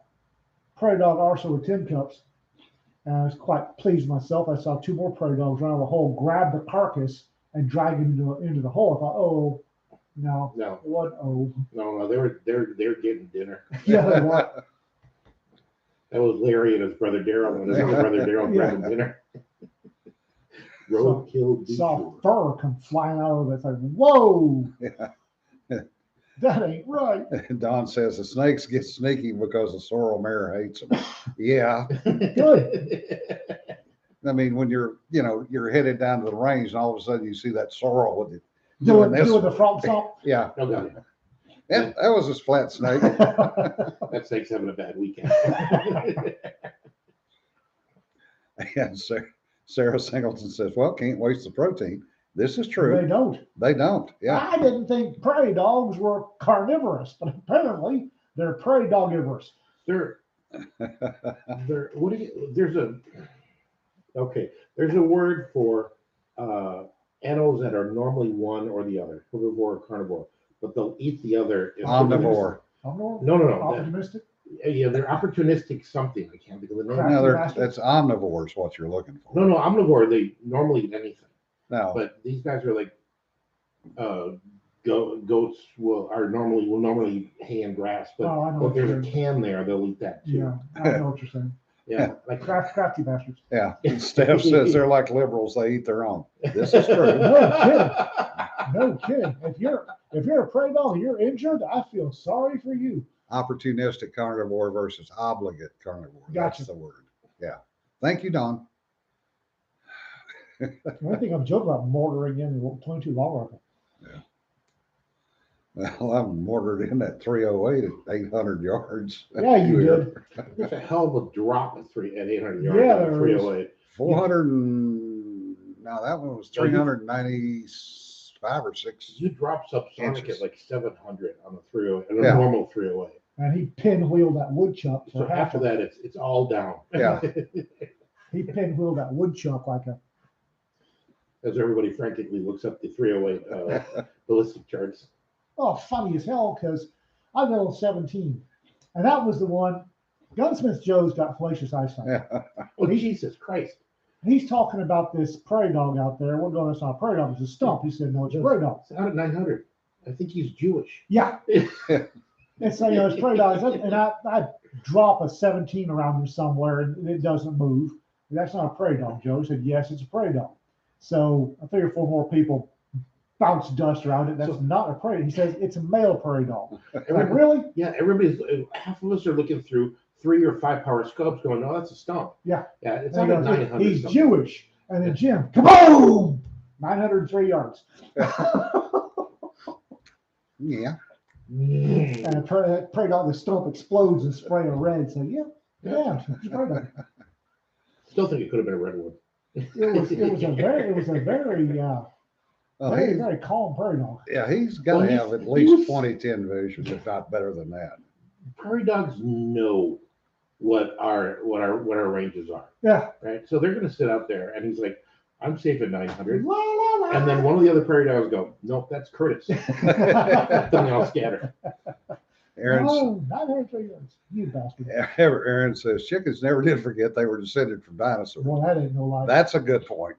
Speaker 2: prairie dog arsenal with tin cups, and I was quite pleased with myself. I saw 2 more prairie dogs run out of the hole, grab the carcass, and drag it into the hole. I thought, oh, no,
Speaker 3: No,
Speaker 2: it wasn't. Oh,
Speaker 3: no, they're getting dinner.
Speaker 2: yeah, they were.
Speaker 3: That was Larry and his brother Daryl, and his other brother Daryl
Speaker 2: Yeah.
Speaker 3: grabbing dinner. Roadkill
Speaker 2: Saw
Speaker 3: detour.
Speaker 2: fur come flying out of it. It's like, whoa,
Speaker 1: Yeah.
Speaker 2: that ain't right.
Speaker 1: Don says the snakes get sneaky because the sorrel mare hates them. Yeah.
Speaker 2: Good.
Speaker 1: I mean, when you're headed down to the range and all of a sudden you see that sorrel with it.
Speaker 2: Doing
Speaker 1: this.
Speaker 2: the frog stomp.
Speaker 1: Yeah.
Speaker 3: Oh, God.
Speaker 1: That was a flat snake.
Speaker 3: That snake's having a bad weekend.
Speaker 1: And Sarah Singleton says, well, can't waste the protein. This is
Speaker 2: They
Speaker 1: true.
Speaker 2: don't.
Speaker 1: They don't. Yeah.
Speaker 2: I didn't think prairie dogs were carnivorous, but apparently they're prairie dogivorous.
Speaker 3: There's a word for animals that are normally one or the other, herbivore or carnivore, but they'll eat the other.
Speaker 1: Omnivore.
Speaker 3: No. That,
Speaker 2: Optimistic.
Speaker 3: yeah, they're opportunistic something. I can't think of the name.
Speaker 2: Crap.
Speaker 1: No,
Speaker 2: Bastard.
Speaker 1: that's omnivore is what you're looking for.
Speaker 3: No, omnivore. They normally eat anything,
Speaker 1: No.
Speaker 3: but these guys are like goats will normally eat hay and grass, but
Speaker 2: Oh, I know
Speaker 3: if there's a
Speaker 2: what you're
Speaker 3: can there, they'll eat that too.
Speaker 2: Yeah, I know what you're saying.
Speaker 3: Yeah, like
Speaker 2: Crafty bastards.
Speaker 1: Yeah. Steph says they're like liberals. They eat their own. This is true.
Speaker 2: No kidding. If you're a prairie dog and you're injured, I feel sorry for you.
Speaker 1: Opportunistic carnivore versus obligate carnivore.
Speaker 2: Gotcha.
Speaker 1: That's the word. Yeah. Thank you, Don.
Speaker 2: One thing I'm joking about mortaring in 22 long rifle.
Speaker 1: Well, I'm mortared in that 308 at 800 yards.
Speaker 2: Yeah, you did.
Speaker 3: There's a hell of a drop at 800 yards.
Speaker 2: Yeah,
Speaker 3: on
Speaker 2: there
Speaker 3: the
Speaker 2: is.
Speaker 3: 308.
Speaker 1: 400 and no, that one was 395 or 6.
Speaker 3: You drop subsonic
Speaker 1: Inches.
Speaker 3: at like 700 on the 308, and a
Speaker 1: Yeah.
Speaker 3: normal 308.
Speaker 2: And he pinwheeled that woodchuck
Speaker 3: So
Speaker 2: for half
Speaker 3: after
Speaker 2: of
Speaker 3: that, it's all down.
Speaker 1: Yeah.
Speaker 2: He pinwheeled that woodchuck like a.
Speaker 3: As everybody frantically looks up the 308 ballistic charts.
Speaker 2: Oh, funny as hell, because I got on 17. And that was the one. Gunsmith Joe's got fallacious eyesight.
Speaker 1: Yeah.
Speaker 3: Oh, Jesus Christ.
Speaker 2: He's talking about this prairie dog out there. We're going, it's not a prairie dog, it's a stump. He said, no, it's a prairie dog.
Speaker 3: It's out at 900. I think he's Jewish.
Speaker 2: Yeah. And so, it's prairie dogs. And I drop a 17 around him somewhere and it doesn't move. That's not a prairie dog, Joe. He said, yes, it's a prairie dog. So 3 or 4 more people bounce dust around it. That's not a prairie. He says it's a male prairie dog. Like, really?
Speaker 3: Yeah, everybody's half of us are looking through 3 or 5 power scopes going, no, that's a stump.
Speaker 2: Yeah.
Speaker 3: Yeah, it's
Speaker 2: And
Speaker 3: not
Speaker 2: he
Speaker 3: a
Speaker 2: goes,
Speaker 3: 900
Speaker 2: he's
Speaker 3: stump.
Speaker 2: Jewish. And then Jim, kaboom! 903 yards.
Speaker 1: Yeah.
Speaker 2: And I prayed all the stump explodes and spray a red. So yeah, spray that.
Speaker 3: Still think it could have been a redwood.
Speaker 2: It was a very
Speaker 1: Well,
Speaker 2: very,
Speaker 1: he,
Speaker 2: very calm prairie dog.
Speaker 1: yeah, he's got to
Speaker 3: Well,
Speaker 1: have at
Speaker 3: he
Speaker 1: least
Speaker 3: was-
Speaker 1: 2010 vision, if not better than that.
Speaker 3: Prairie dogs know what our ranges are,
Speaker 2: Yeah.
Speaker 3: right? So they're going to sit out there, and he's like, "I'm safe at 900."
Speaker 2: La, la, la.
Speaker 3: And then one of the other prairie dogs go, "Nope, that's Curtis." Then they all scatter.
Speaker 1: Aaron,
Speaker 2: No, 903 yards. You bastard.
Speaker 1: Aaron says chickens never did forget they were descended from dinosaurs.
Speaker 2: Well, that ain't no lie.
Speaker 1: That's a good point.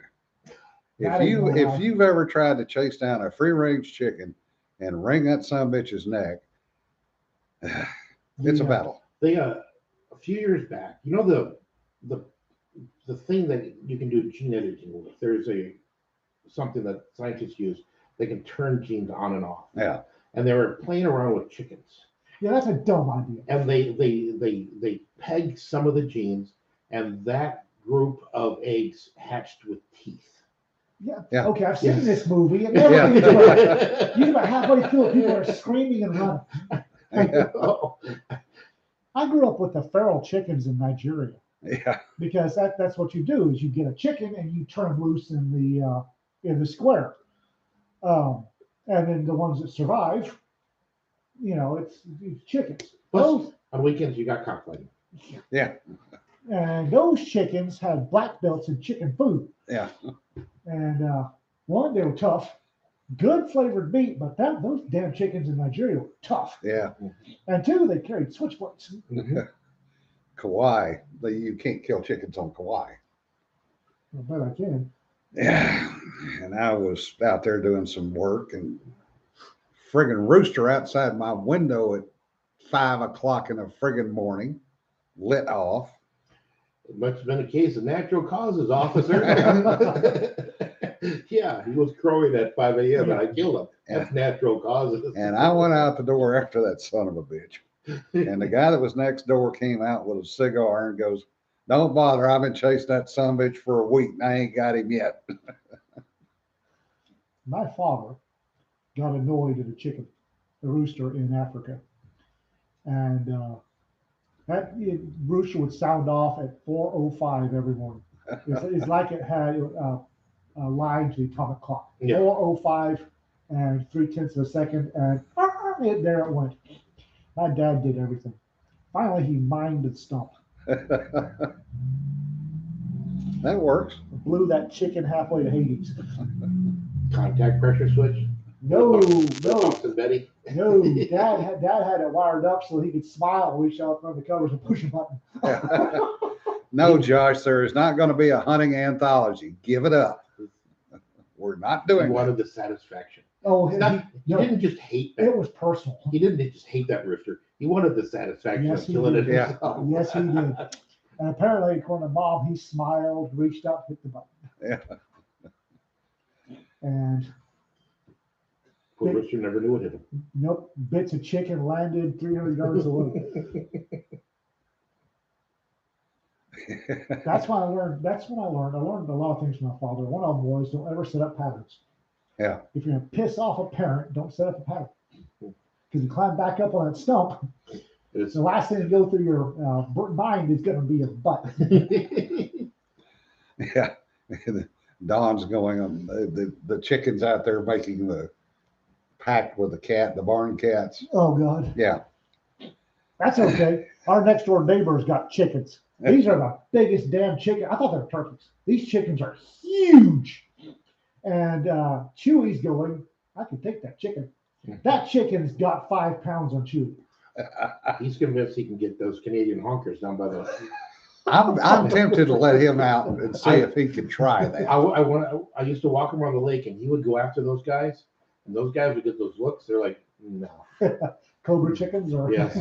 Speaker 2: That
Speaker 1: If
Speaker 2: ain't no lie.
Speaker 1: if you've ever tried to chase down a free range chicken and wring that son of a bitch's neck, it's a
Speaker 2: Yeah.
Speaker 1: battle.
Speaker 3: They a few years back, you know the thing that you can do gene editing with. There's something that scientists use. They can turn genes on and off.
Speaker 1: Yeah.
Speaker 3: And they were playing around with chickens.
Speaker 2: Yeah, that's a dumb idea.
Speaker 3: And they pegged some of the genes, and that group of eggs hatched with teeth.
Speaker 2: Yeah.
Speaker 1: Yeah.
Speaker 2: Okay, I've seen
Speaker 3: Yes.
Speaker 2: this movie. And
Speaker 1: Yeah.
Speaker 2: everything's right. You about halfway through it, people are screaming and running.
Speaker 3: Oh,
Speaker 2: I grew up with the feral chickens in Nigeria
Speaker 1: Yeah.
Speaker 2: because that's what you do is you get a chicken and you turn them loose in the square, and then the ones that survive, it's chickens.
Speaker 3: Plus-
Speaker 2: Those
Speaker 3: on weekends you got cockfighting.
Speaker 1: Yeah.
Speaker 2: and those chickens had black belts in chicken food,
Speaker 1: Yeah.
Speaker 2: and one, they were tough, good flavored meat, but those damn chickens in Nigeria were tough,
Speaker 1: Yeah.
Speaker 2: and two, they carried switchblades.
Speaker 1: Kauai. You can't kill chickens on Kauai.
Speaker 2: I bet I can.
Speaker 1: Yeah. And I was out there doing some work, and friggin' rooster outside my window at 5 o'clock in the friggin' morning lit off.
Speaker 3: It must have been a case of natural causes, officer. Yeah, he was crowing at 5 a.m. and I killed him. That's natural causes.
Speaker 1: And I went out the door after that son of a bitch. And the guy that was next door came out with a cigar and goes, "Don't bother. I've been chasing that son of a bitch for a week and I ain't got him yet."
Speaker 2: My father got annoyed at a rooster in Africa, and that rooster would sound off at 4:05 every morning. It's like it had lined the atomic clock.
Speaker 3: Yeah.
Speaker 2: 4:05 and 0.3 of a second, and there it went. My dad did everything. Finally, he mined the stump,
Speaker 1: That works.
Speaker 2: blew that chicken halfway to Hades.
Speaker 3: Contact pressure switch.
Speaker 2: No,
Speaker 3: Boston Betty.
Speaker 2: no. Dad had it wired up so he could smile, reach out from the covers and push a button.
Speaker 1: No, Josh, there is not going to be a hunting anthology. Give it up. We're not
Speaker 3: He
Speaker 1: doing that.
Speaker 3: wanted the sasatisfaction.
Speaker 2: Oh,
Speaker 3: It's not- He
Speaker 2: no,
Speaker 3: didn't just hate
Speaker 2: it
Speaker 3: that.
Speaker 2: was personal.
Speaker 3: He didn't just hate that rooster. He wanted the satisfaction
Speaker 2: Yes,
Speaker 3: of
Speaker 2: he
Speaker 3: killing it
Speaker 2: did.
Speaker 1: Yeah.
Speaker 3: himself.
Speaker 2: Yes, he did. And apparently, according to Mom, he smiled, reached out, hit the button.
Speaker 1: Yeah.
Speaker 2: And
Speaker 3: Poor rooster never knew what hit him.
Speaker 2: nope, bits of chicken landed 300 yards away. That's when I learned. I learned a lot of things from my father. One of them was don't ever set up patterns.
Speaker 1: Yeah.
Speaker 2: If you're gonna piss off a parent, don't set up a pattern. Because you climb back up on that stump,
Speaker 3: It's-
Speaker 2: the last thing to go through your mind is going to be your butt.
Speaker 1: Yeah. Don's going on. The chickens out there making the pact with the barn cats.
Speaker 2: Oh God,
Speaker 1: Yeah.
Speaker 2: that's okay. Our next door neighbor's got chickens. These are the biggest damn chicken. I thought they were turkeys. These chickens are huge. And Chewy's going, I can take that chicken. That chicken's got 5 pounds on Chewy.
Speaker 3: He's convinced he can get those Canadian honkers down by the.
Speaker 1: I'm tempted to let him out and see if he can try that.
Speaker 3: I used to walk around the lake and he would go after those guys, and those guys would get those looks. They're like, no,
Speaker 2: Cobra chickens or
Speaker 3: yes,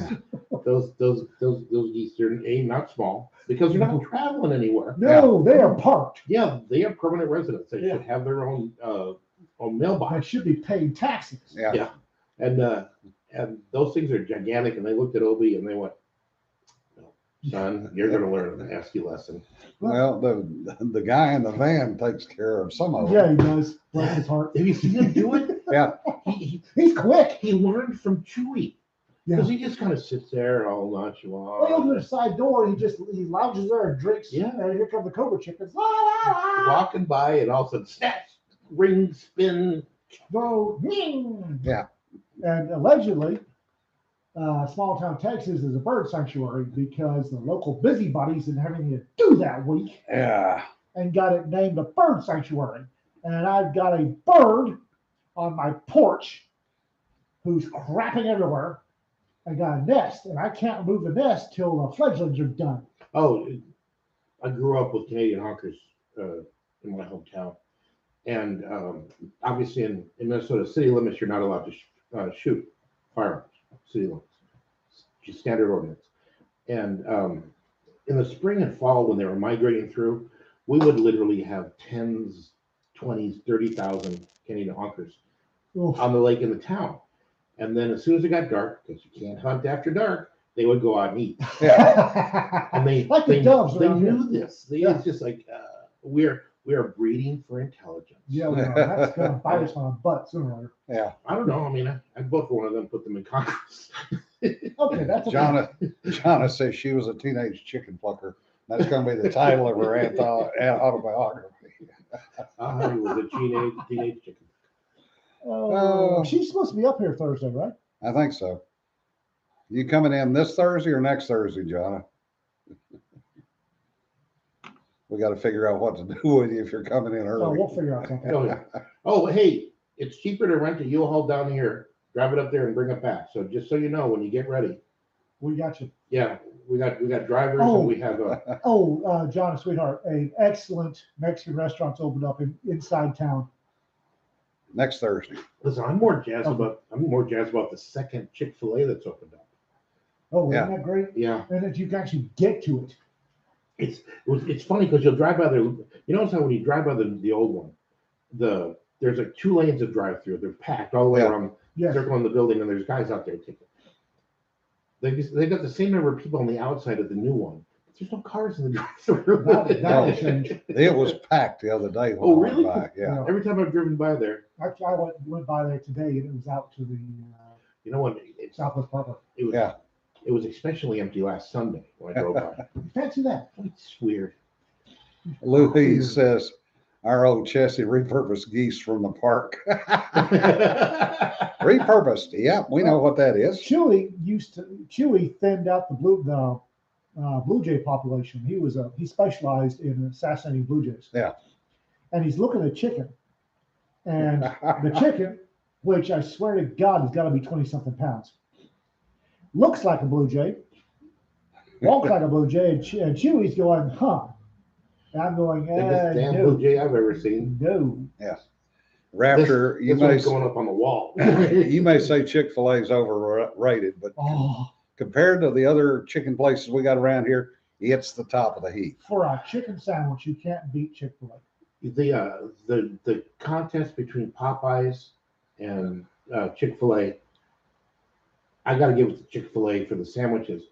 Speaker 3: those geese are not small because they're not traveling anywhere.
Speaker 2: no, they are parked.
Speaker 3: Yeah, they have permanent residents. They
Speaker 2: Yeah.
Speaker 3: should have their own mailbox.
Speaker 2: They should be paying taxes.
Speaker 1: Yeah.
Speaker 3: Yeah. And those things are gigantic. And they looked at Obi and they went, no. son, you're going to learn an ASCII lesson.
Speaker 1: Well, the guy in the van takes care of some of
Speaker 2: Yeah,
Speaker 1: them.
Speaker 2: he does. Bless his heart.
Speaker 3: Have you seen him do it?
Speaker 1: Yeah.
Speaker 2: He's quick.
Speaker 3: He learned from Chewy.
Speaker 2: Yeah.
Speaker 3: Because he just kind of sits there all nonchalant.
Speaker 2: Well, he opens the side door and he lounges there and drinks.
Speaker 3: Yeah.
Speaker 2: And here come the Cobra chickens. La, la, la.
Speaker 3: Walking by, and all of a sudden, snap, ring, spin.
Speaker 2: Go. Ning.
Speaker 1: Yeah.
Speaker 2: And allegedly, small town Texas is a bird sanctuary because the local busybodies didn't have anything to do that week
Speaker 1: Yeah.
Speaker 2: and got it named a bird sanctuary. And I've got a bird on my porch who's crapping everywhere. I got a nest, and I can't move the nest till the fledglings are done.
Speaker 3: Oh, I grew up with Canadian honkers in my hometown. And obviously in Minnesota city limits, you're not allowed to shoot firearms, city limits, just standard ordinance. And in the spring and fall, when they were migrating through, we would literally have 10s, 20s, 30,000 Canadian honkers
Speaker 2: Oof.
Speaker 3: on the lake in the town. And then as soon as it got dark, because you can't hunt after dark, they would go out and eat.
Speaker 1: Yeah.
Speaker 3: And they
Speaker 2: Like the
Speaker 3: they,
Speaker 2: doves
Speaker 3: they
Speaker 2: around
Speaker 3: knew this. They
Speaker 2: Yeah.
Speaker 3: It's just like we are breeding for intelligence.
Speaker 2: Yeah, well, that's going to bite us on the butt sooner or later.
Speaker 1: Yeah.
Speaker 3: I don't know. I mean, I'd vote for one of them, put them in Congress.
Speaker 2: Okay, that's okay.
Speaker 1: Jonna says she was a teenage chicken plucker. That's going to be the title of her autobiography.
Speaker 3: I was a teenage chicken.
Speaker 2: Oh, she's supposed to be up here Thursday, right?
Speaker 1: I think so. You coming in this Thursday or next Thursday, Jonna? We got to figure out what to do with you if you're coming in
Speaker 2: Oh,
Speaker 1: early.
Speaker 2: we'll figure out something.
Speaker 3: Oh, yeah. Oh, hey, it's cheaper to rent a U-Haul down here, drive it up there, and bring it back. So just so you know, when you get ready,
Speaker 2: We got you.
Speaker 3: yeah, we got drivers,
Speaker 2: Oh.
Speaker 3: and we have a.
Speaker 2: Oh, John, sweetheart, an excellent Mexican restaurant's opened up inside town.
Speaker 1: Next Thursday.
Speaker 3: Listen, I'm more jazzed about the second Chick-fil-A that's opened up.
Speaker 2: Oh,
Speaker 1: Yeah.
Speaker 2: isn't that great?
Speaker 3: Yeah.
Speaker 2: And that you can actually get to it.
Speaker 3: It's funny because you'll drive by there. You notice how when you drive by the old one, there's like 2 lanes of drive through. They're packed all the way
Speaker 1: Yeah.
Speaker 3: around,
Speaker 2: Yes.
Speaker 3: circling the building, and there's guys out there taking. They got the same number of people on the outside of the new one. There's no cars in the drive-through.
Speaker 2: That'll change.
Speaker 1: It was packed the other day when
Speaker 3: Oh,
Speaker 1: I went
Speaker 3: really?
Speaker 1: by. Yeah.
Speaker 3: Every time I've driven by there,
Speaker 2: Actually, I went by there today and it was out to the
Speaker 3: you know what?
Speaker 2: Southwest Parkway.
Speaker 3: It was.
Speaker 1: Yeah.
Speaker 3: It was especially empty last Sunday when I drove by.
Speaker 2: Fancy that.
Speaker 3: It's weird.
Speaker 1: Louise says our old Chessie repurposed geese from the park. Repurposed. Yeah, we know what that is.
Speaker 2: Chewy thinned out the blue jay population. He specialized in assassinating blue jays.
Speaker 1: Yeah.
Speaker 2: And he's looking at chicken. And the chicken, which I swear to God has got to be 20-something pounds, looks like a blue jay, walks like a blue jay, and Chewy's going, huh? And I'm going,
Speaker 3: Biggest damn
Speaker 2: no,
Speaker 3: blue jay I've ever seen.
Speaker 2: no.
Speaker 1: Raptor,
Speaker 3: This one's going up on the wall.
Speaker 1: you may say Chick-fil-A is overrated, but
Speaker 2: Oh,
Speaker 1: compared to the other chicken places we got around here, it's the top of the heap.
Speaker 2: for a chicken sandwich, you can't beat Chick-fil-A.
Speaker 3: The contest between Popeyes and Chick-fil-A, I got to give it to Chick-fil-A for the sandwiches.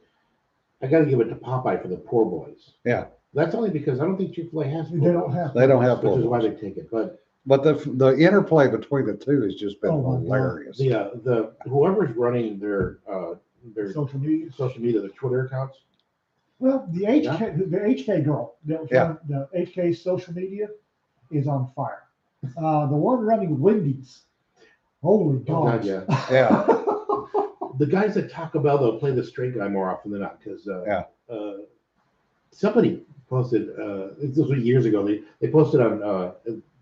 Speaker 3: I got to give it to Popeye for the poor boys.
Speaker 1: Yeah.
Speaker 3: That's only because I don't think Chick-fil-A has.
Speaker 2: They don't have.
Speaker 1: They don't have
Speaker 3: which is why
Speaker 1: poor
Speaker 3: they take it. But
Speaker 1: the interplay between the two has just been
Speaker 2: Oh, my God.
Speaker 1: hilarious.
Speaker 3: the whoever's running their
Speaker 2: Social media.
Speaker 3: the Twitter accounts.
Speaker 2: Well, the HK girl,
Speaker 1: Yeah.
Speaker 2: the HK social media is on fire. The one running Wendy's, holy
Speaker 3: Oh God,
Speaker 2: God.
Speaker 3: yeah.
Speaker 1: Yeah.
Speaker 3: The guys at Taco Bell, they'll play the straight guy more often than not because somebody posted this was years ago. They posted on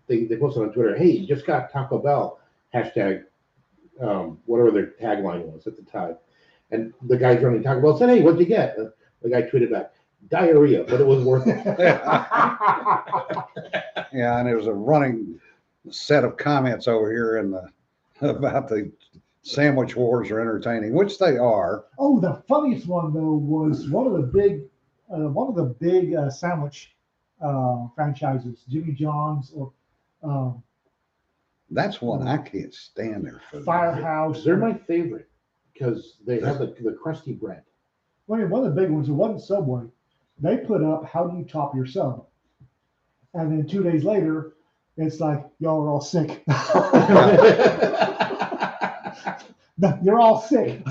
Speaker 3: they posted on Twitter, hey, just got Taco Bell hashtag whatever their tagline was at the time, and the guys running Taco Bell said, hey, what'd you get? The guy tweeted back, diarrhea, but it was worth it.
Speaker 1: Yeah, and it was a running set of comments over here about the sandwich wars are entertaining, which they are.
Speaker 2: Oh, the funniest one though was one of the big sandwich franchises, Jimmy John's or
Speaker 1: That's one I can't stand their food.
Speaker 2: Firehouse.
Speaker 3: They're my favorite because they have the crusty bread.
Speaker 2: Well, one of the big ones, it wasn't Subway. They put up, how do you top your sub? And then 2 days later, it's like, y'all are all sick. No, you're all sick.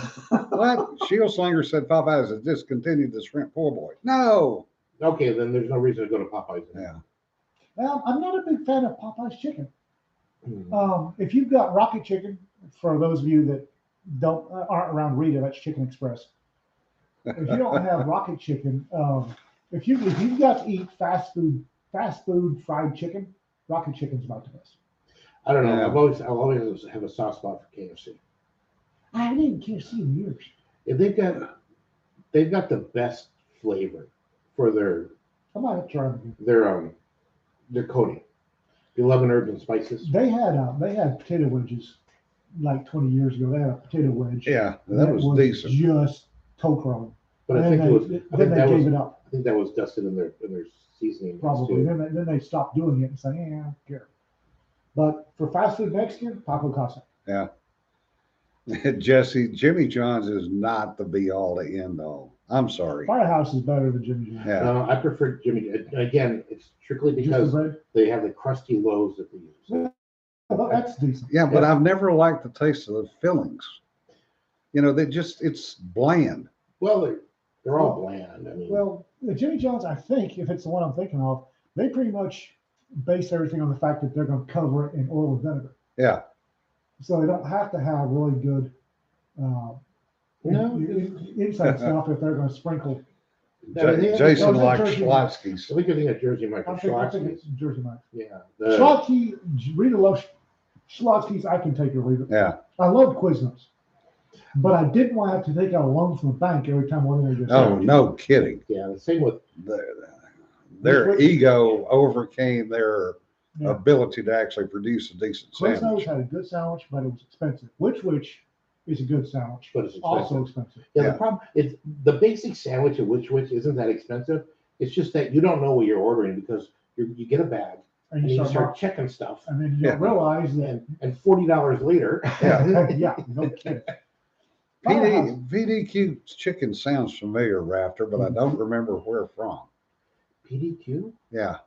Speaker 1: What? Shield Slinger said Popeyes has discontinued the shrimp poor boy. No.
Speaker 3: Okay, then there's no reason to go to Popeyes.
Speaker 1: Yeah.
Speaker 2: Well, I'm not a big fan of Popeye's chicken.
Speaker 3: Hmm.
Speaker 2: If you've got Rocket Chicken, for those of you that aren't around Rita, that's Chicken Express. If you don't have Rocket Chicken, if you've got to eat fast food fried chicken, Rocket Chicken's about the best.
Speaker 3: I don't know.
Speaker 1: Yeah.
Speaker 3: I'll always have a soft spot for KFC.
Speaker 2: I haven't eaten KFC in years.
Speaker 3: If they've got the best flavor for
Speaker 2: I might have to try them again.
Speaker 3: their coating. 11 herbs and spices.
Speaker 2: They had potato wedges like 20 years ago. They had a potato wedge.
Speaker 1: Yeah, that was decent.
Speaker 2: Just toe crawling.
Speaker 3: But I
Speaker 2: And
Speaker 3: think
Speaker 2: then
Speaker 3: it was.
Speaker 2: they,
Speaker 3: I
Speaker 2: then
Speaker 3: think
Speaker 2: they
Speaker 3: that
Speaker 2: gave
Speaker 3: was.
Speaker 2: it up.
Speaker 3: I think that was dusted in their seasoning.
Speaker 2: Probably.
Speaker 3: too.
Speaker 2: Then they stopped doing it and said, I don't care. But for fast food Mexican, Taco Casa.
Speaker 1: Jesse, Jimmy John's is not the be all to end all. I'm sorry.
Speaker 2: Firehouse is better than Jimmy John's.
Speaker 1: Yeah.
Speaker 3: No, I prefer Jimmy. Again, it's strictly
Speaker 2: Just the
Speaker 3: because
Speaker 2: bread.
Speaker 3: they have the crusty loaves that they use.
Speaker 2: Well, that's decent.
Speaker 1: Yeah, but
Speaker 3: Yeah.
Speaker 1: I've never liked the taste of the fillings. You know, it's bland.
Speaker 3: Well, they're all bland. I mean,
Speaker 2: Well, the Jimmy John's, I think, if it's the one I'm thinking of, they pretty much base everything on the fact that they're going to cover it in oil and vinegar.
Speaker 1: Yeah.
Speaker 2: So they don't have to have really good
Speaker 3: No.
Speaker 2: inside stuff if they're going to sprinkle.
Speaker 3: No, they have-
Speaker 1: Jason
Speaker 2: those are
Speaker 1: likes
Speaker 2: Jersey
Speaker 1: Schlotzsky's.
Speaker 3: I think you're thinking of Jersey Mike's.
Speaker 2: I think it's Jersey Mike's.
Speaker 3: Yeah.
Speaker 2: Schlotsky, Rita loves Schlotsky's. I can take it or leave it.
Speaker 1: Yeah.
Speaker 2: I love Quiznos, but I didn't want to have to take out a loan from the bank every time one of them gets
Speaker 1: Oh, no kidding.
Speaker 3: Yeah. The same with.
Speaker 1: Their
Speaker 2: Which-
Speaker 1: ego overcame their
Speaker 2: Yeah.
Speaker 1: ability to actually produce a decent
Speaker 2: Quiznos
Speaker 1: sandwich.
Speaker 2: had a good sandwich, but it was expensive. Which is a good sandwich,
Speaker 3: But it's
Speaker 2: also
Speaker 3: expensive.
Speaker 2: expensive.
Speaker 3: Yeah,
Speaker 1: Yeah.
Speaker 3: the problem is the basic sandwich of which isn't that expensive. It's just that you don't know what you're ordering because you get a bag
Speaker 2: And
Speaker 3: and
Speaker 2: you
Speaker 3: you
Speaker 2: start,
Speaker 3: start checking stuff,
Speaker 2: and then you
Speaker 1: Yeah.
Speaker 2: realize that,
Speaker 3: and $40 later.
Speaker 1: Yeah.
Speaker 2: yeah, no kidding. Firehouse,
Speaker 1: VDQ chicken sounds familiar, Rafter, but I don't remember where from.
Speaker 3: PDQ.
Speaker 1: Yeah.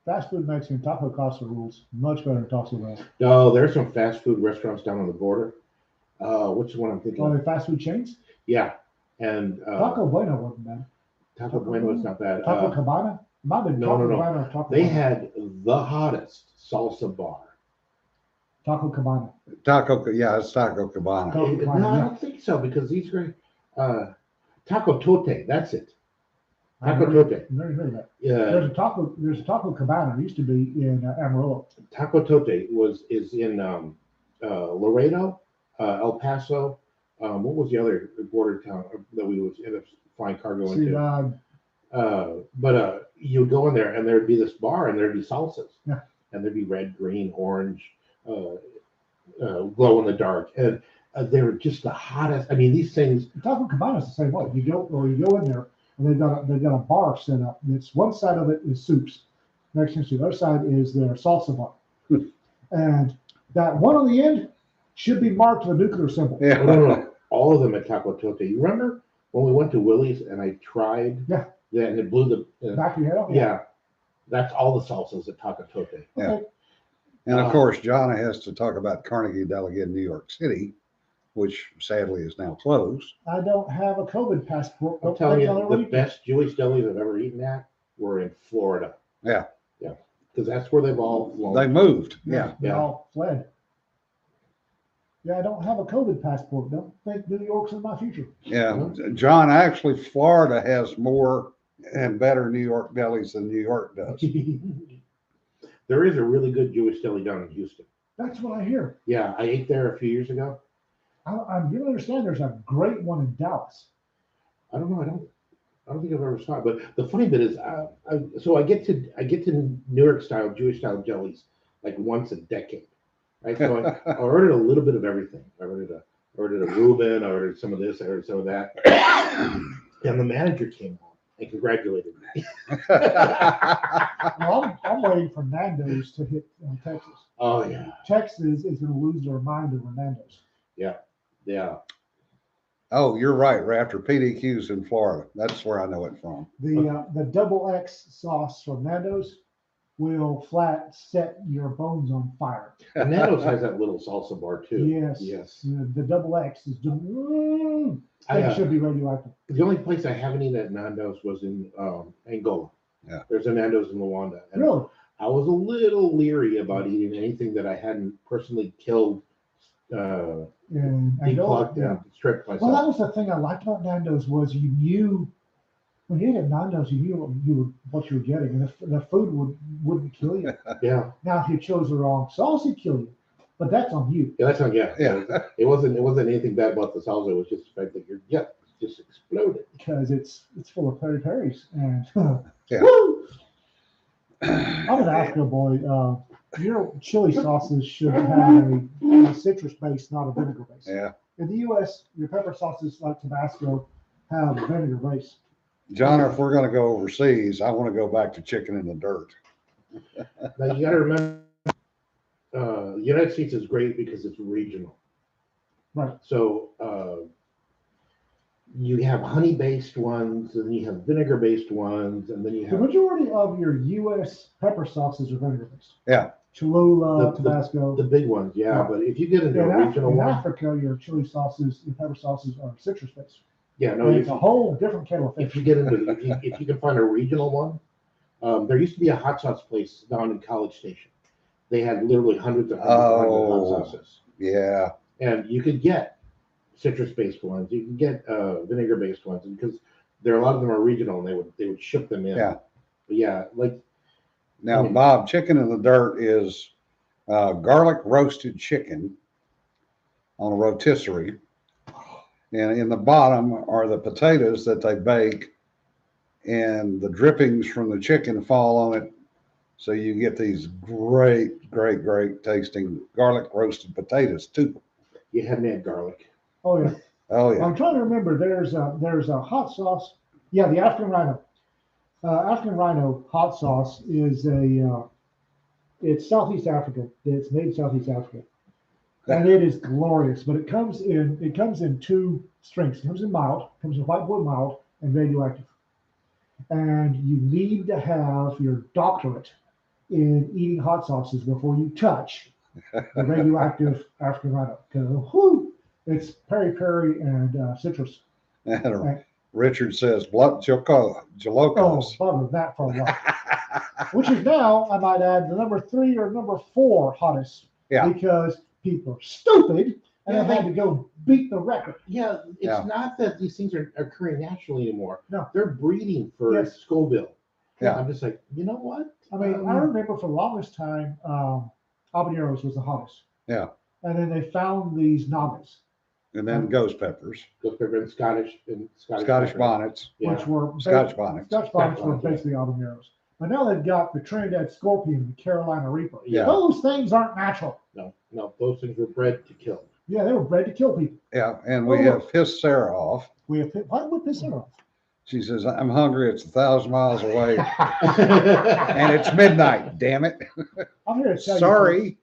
Speaker 2: fast food Mexican Taco Casa rules much better than Taco Bell.
Speaker 3: No, there's some fast food restaurants down on the border. Which one I'm thinking?
Speaker 2: Are
Speaker 3: of?
Speaker 2: they fast food chains?
Speaker 3: Yeah, and
Speaker 2: Taco Bueno wasn't bad.
Speaker 3: Taco Bueno is not bad.
Speaker 2: Taco Cabana? Might have been
Speaker 3: no,
Speaker 2: Taco
Speaker 3: no, no.
Speaker 2: Cabana or Taco
Speaker 3: They
Speaker 2: Bueno.
Speaker 3: had the hottest salsa bar.
Speaker 2: Taco Cabana.
Speaker 1: Yeah, it's Taco Cabana.
Speaker 2: Taco
Speaker 3: No,
Speaker 2: Cabana,
Speaker 3: I
Speaker 2: yeah.
Speaker 3: don't think so because these are Taco Tote. That's it.
Speaker 2: I've
Speaker 3: Taco
Speaker 2: never
Speaker 3: Tote.
Speaker 2: heard of that.
Speaker 3: Yeah,
Speaker 2: There's a Taco Cabana. It used to be in Amarillo.
Speaker 3: Taco Tote is in Laredo, El Paso. What was the other border town that we would end up flying cargo into?
Speaker 2: Ciudad.
Speaker 3: But you go in there and there'd be this bar and there'd be salsas.
Speaker 2: Yeah.
Speaker 3: And there'd be red, green, orange, glow in the dark, and they were just the hottest. I mean, these things.
Speaker 2: Taco Cabana is the same way. You go in there and they've got a bar set up. It's one side of it is soups, Mexican soup. The other side is their salsa bar, and that one on the end should be marked with a nuclear symbol.
Speaker 3: Oh,
Speaker 1: Yeah.
Speaker 3: no. All of them at Taco Tote. You remember when we went to Willie's and I tried
Speaker 2: Yeah.
Speaker 3: that and it blew the.
Speaker 2: Back of your head off.
Speaker 3: Yeah, that's all the salsas at Taco Tote.
Speaker 1: Yeah.
Speaker 2: Okay.
Speaker 1: And of course, Jonna has to talk about Carnegie Delegate in New York City, which sadly is now closed.
Speaker 2: I don't have a COVID passport.
Speaker 3: I'm
Speaker 2: Don't
Speaker 3: telling
Speaker 2: think
Speaker 3: you,
Speaker 2: I'll ever
Speaker 3: the
Speaker 2: eat
Speaker 3: best Jewish delis I've ever eaten at were in Florida.
Speaker 1: Yeah.
Speaker 3: Yeah, because that's where they've all flown.
Speaker 1: They moved.
Speaker 2: it.
Speaker 1: Yeah.
Speaker 2: They
Speaker 3: Yeah.
Speaker 2: all fled. Yeah, I don't have a COVID passport. Don't think New York's in my future.
Speaker 1: Yeah. John, actually, Florida has more and better New York delis than New York does.
Speaker 3: There is a really good Jewish deli down in Houston.
Speaker 2: That's what I hear.
Speaker 3: Yeah, I ate there a few years ago.
Speaker 2: I'm you understand there's a great one in Dallas.
Speaker 3: I don't know. I don't think I've ever saw it. But the funny bit is, so I get to New York style Jewish style delis like once a decade, right? So I ordered a little bit of everything. I ordered a Reuben. I ordered some of this. I ordered some of that. And the manager came home and congratulated me.
Speaker 2: Well, I'm waiting for Nando's to hit Texas.
Speaker 3: Oh yeah,
Speaker 2: Texas is going to lose their mind over Nando's.
Speaker 3: yeah.
Speaker 1: Oh, you're right. Right after PDQ's in Florida. That's where I know it from.
Speaker 2: The double X sauce from Nando's will flat set your bones on fire.
Speaker 3: And Nando's has that little salsa bar too.
Speaker 2: Yes.
Speaker 3: Yes.
Speaker 2: The double X is just, it should be radioactive.
Speaker 3: The only place I haven't eaten at Nando's was in Angola.
Speaker 1: Yeah.
Speaker 3: There's a Nando's in Luanda. And
Speaker 2: Really?
Speaker 3: I was a little leery about eating anything that I hadn't personally killed,
Speaker 2: And
Speaker 3: declogged, stripped myself.
Speaker 2: well, that was the thing I liked about Nando's was you knew when you ate at Nando's, you knew what you were getting, and the food wouldn't kill you.
Speaker 3: Yeah.
Speaker 2: Now, if you chose the wrong sauce, it'd kill you, but that's on you.
Speaker 3: Yeah, that's on, yeah.
Speaker 1: Yeah.
Speaker 3: It wasn't anything bad about the salsa. It was just the fact that your gut just exploded.
Speaker 2: Because it's full of peri-peris and
Speaker 1: Yeah.
Speaker 2: woo! I'm an Africa boy. Your chili sauces should have a citrus base, not a vinegar base.
Speaker 1: Yeah.
Speaker 2: In the U.S., your pepper sauces like Tabasco have a vinegar base.
Speaker 1: John, if we're going to go overseas, I want to go back to chicken in the dirt.
Speaker 3: Now you got to remember, the United States is great because it's regional.
Speaker 2: Right.
Speaker 3: So you have honey-based ones, and then you have vinegar-based ones, and then you
Speaker 2: The
Speaker 3: have
Speaker 2: majority of your U.S. pepper sauces are vinegar based.
Speaker 1: Yeah.
Speaker 2: Cholula,
Speaker 3: The-
Speaker 2: Tabasco.
Speaker 3: the big ones, yeah.
Speaker 2: Right.
Speaker 3: But if you get into
Speaker 2: in,
Speaker 3: a regional
Speaker 2: in
Speaker 3: one,
Speaker 2: Africa, your chili sauces, your pepper sauces are citrus based.
Speaker 3: yeah, no.
Speaker 2: And
Speaker 3: If,
Speaker 2: it's a whole different kettle of
Speaker 3: if
Speaker 2: fish.
Speaker 3: you get into, if you can find a regional one, there used to be a hot sauce place down in College Station. They had literally hundreds of hot sauces,
Speaker 1: Yeah.
Speaker 3: and you could get citrus-based ones. You can get vinegar-based ones, because a lot of them are regional, and they would ship them in.
Speaker 1: Yeah.
Speaker 3: But yeah, like
Speaker 1: Now, Bob, chicken in the dirt is garlic roasted chicken on a rotisserie. And in the bottom are the potatoes that they bake, and the drippings from the chicken fall on it. So you get these great, great, great tasting garlic roasted potatoes too.
Speaker 3: you hadn't had garlic.
Speaker 2: Oh yeah.
Speaker 1: Oh yeah.
Speaker 2: I'm trying to remember. There's a hot sauce. Yeah, the African Rhino. African Rhino hot sauce is it's Southeast Africa. It's made in Southeast Africa, and it is glorious. But it comes in two strengths. It comes in mild, comes in white boy mild, and radioactive. And you need to have your doctorate in eating hot sauces before you touch the radioactive African Rhino. Because it's peri-peri and citrus.
Speaker 1: And Richard says blood
Speaker 2: Oh,
Speaker 1: jalocos.
Speaker 2: bother that for a while. Which is now, I might add, the number 3 or number 4 hottest.
Speaker 1: Yeah.
Speaker 2: Because people are stupid and
Speaker 3: Yeah,
Speaker 2: have had to go beat the record.
Speaker 3: Yeah, it's
Speaker 1: Yeah.
Speaker 3: not that these things are occurring naturally anymore.
Speaker 2: No.
Speaker 3: They're breeding for
Speaker 2: Yes.
Speaker 3: Scoville.
Speaker 1: Yeah.
Speaker 3: I'm just like, you know what?
Speaker 2: I mean, I remember for the longest time, habaneros was the hottest.
Speaker 1: Yeah.
Speaker 2: And then they found these nagas,
Speaker 1: And then ghost peppers,
Speaker 3: Ghost pepper and Scottish
Speaker 1: Scottish
Speaker 3: pepper.
Speaker 1: bonnets,
Speaker 3: Yeah.
Speaker 2: which were
Speaker 1: Scotch bonnets.
Speaker 2: Scotch bonnets were
Speaker 3: bonnets, yeah.
Speaker 2: basically habaneros. But now they've got the Trinidad Scorpion, the Carolina Reaper.
Speaker 1: Yeah.
Speaker 2: Those things aren't natural.
Speaker 3: No, those things were bred to kill.
Speaker 2: Yeah, they were bred to kill people.
Speaker 1: Yeah. And we have pissed Sarah off.
Speaker 2: We have why would piss her off?
Speaker 1: She says, I'm hungry. It's 1,000 miles away and it's midnight. Damn it.
Speaker 2: I'm here to tell you.
Speaker 1: Sorry.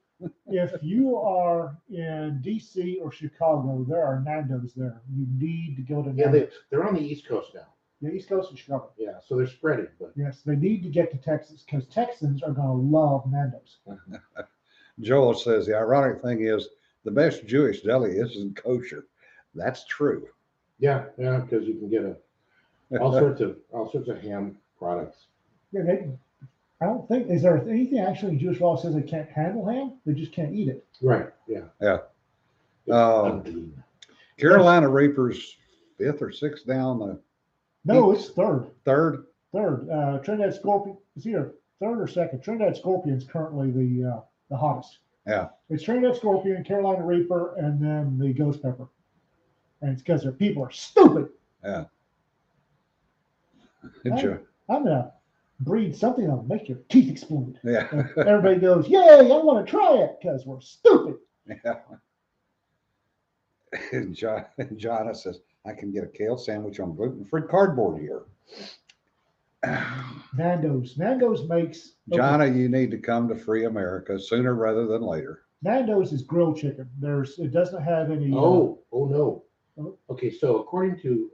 Speaker 2: If you are in DC or Chicago, there are Nando's there. You need to go to
Speaker 3: Yeah,
Speaker 2: Nando's.
Speaker 3: they're on the East Coast now.
Speaker 2: The East Coast of Chicago.
Speaker 3: Yeah, so they're spreading, but
Speaker 2: Yes, they need to get to Texas because Texans are going to love Nando's.
Speaker 1: Joel says the ironic thing is the best Jewish deli isn't kosher. That's true.
Speaker 3: yeah, because you can get all sorts of ham products.
Speaker 2: Yeah, I don't think, is there anything actually in Jewish law that says they can't handle ham? They just can't eat it.
Speaker 3: Right. Yeah.
Speaker 1: Yeah.
Speaker 3: It's unclean.
Speaker 1: Carolina Reapers 5th or 6th down the
Speaker 2: No, it's third.
Speaker 1: 3rd.
Speaker 2: Third. Trinidad Scorpion is either third or second. Trinidad Scorpion is currently the hottest.
Speaker 1: Yeah.
Speaker 2: It's Trinidad Scorpion, Carolina Reaper, and then the Ghost Pepper. And it's because people are stupid.
Speaker 1: Yeah.
Speaker 2: I'm gonna breed something that'll make your teeth explode.
Speaker 1: Yeah.
Speaker 2: And everybody goes, "Yay! I want to try it," because we're stupid.
Speaker 1: Yeah. And Jonna says, I can get a kale sandwich on gluten-free cardboard here.
Speaker 2: Nando's makes
Speaker 1: Jonna, you need to come to free America sooner rather than later.
Speaker 2: Nando's is grilled chicken. It doesn't have any.
Speaker 3: Oh no. Okay, so according to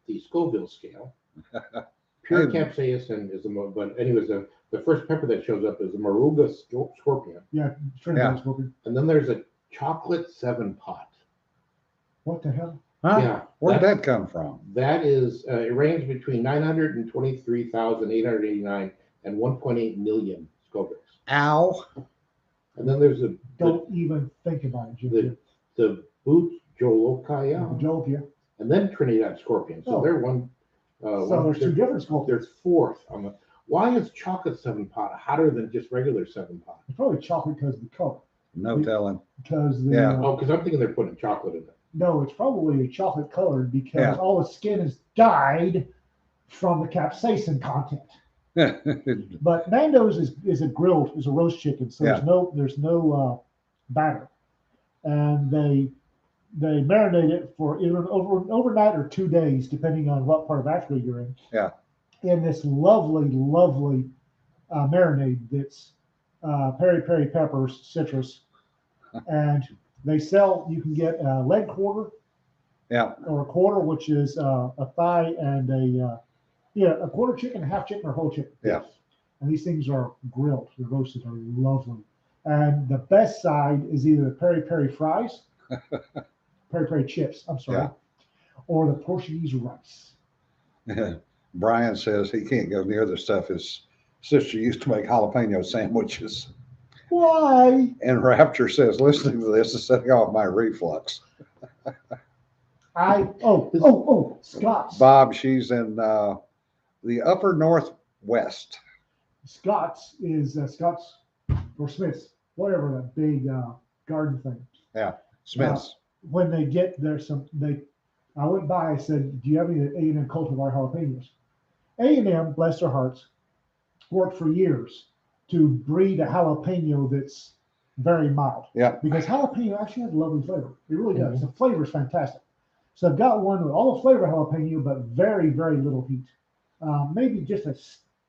Speaker 3: the Scoville scale, pure
Speaker 1: Hey.
Speaker 3: capsaicin is the most, but anyways, the first pepper that shows up is the Moruga scorpion.
Speaker 2: Yeah, Trinidad
Speaker 1: Yeah.
Speaker 2: scorpion.
Speaker 3: And then there's a chocolate 7-pot.
Speaker 2: What the hell?
Speaker 1: Huh?
Speaker 3: Yeah.
Speaker 1: Where'd
Speaker 3: that's-
Speaker 1: that come from?
Speaker 3: That is, it ranges between 923,889 and 1.8 million Scovilles.
Speaker 1: Ow.
Speaker 3: And then there's
Speaker 2: Don't even think about it, Jim.
Speaker 3: the boot Jolokaya,
Speaker 2: Jolkia.
Speaker 3: and then Trinidad scorpion. So
Speaker 2: Oh.
Speaker 3: they're one.
Speaker 2: So there's two different scorpions.
Speaker 3: There's fourth on the. Why is chocolate 7-pot hotter than just regular 7-pot?
Speaker 2: It's probably chocolate because of the color.
Speaker 1: No telling.
Speaker 2: Because the
Speaker 1: Yeah.
Speaker 3: Oh, because I'm thinking they're putting chocolate in it.
Speaker 2: no, it's probably chocolate colored because
Speaker 1: Yeah.
Speaker 2: all the skin is dyed from the capsaicin content. But Nando's is a roast chicken, so there's no batter, and they marinate it for either overnight or 2 days, depending on what part of Africa you're in.
Speaker 1: Yeah.
Speaker 2: In this lovely marinade that's peri peppers, citrus, and they sell. You can get a leg quarter
Speaker 1: Yeah.
Speaker 2: or a quarter, which is a thigh and a quarter chicken, a half chicken, or whole chicken.
Speaker 1: Yeah.
Speaker 2: And these things are grilled. They're roasted. They're lovely. And the best side is either the peri fries, peri chips. I'm sorry,
Speaker 1: Yeah.
Speaker 2: or the Portuguese rice.
Speaker 1: Brian says he can't go near the stuff his sister used to make jalapeno sandwiches.
Speaker 2: Why?
Speaker 1: And Rapture says listening to this is setting off my reflux.
Speaker 2: Scott's.
Speaker 1: Bob, she's in the upper northwest.
Speaker 2: Scott's is Scott's or Smith's, whatever that big garden thing.
Speaker 1: Smith's.
Speaker 2: When they get there, I went by. I said, "Do you have any A&M cultivar jalapenos?" A&M, bless their hearts, worked for years to breed a jalapeno that's very mild.
Speaker 1: Yeah.
Speaker 2: Because jalapeno actually has a lovely flavor. It really does. The flavor is fantastic. So I've got one with all the flavor of jalapeno, but very, very little heat. Maybe just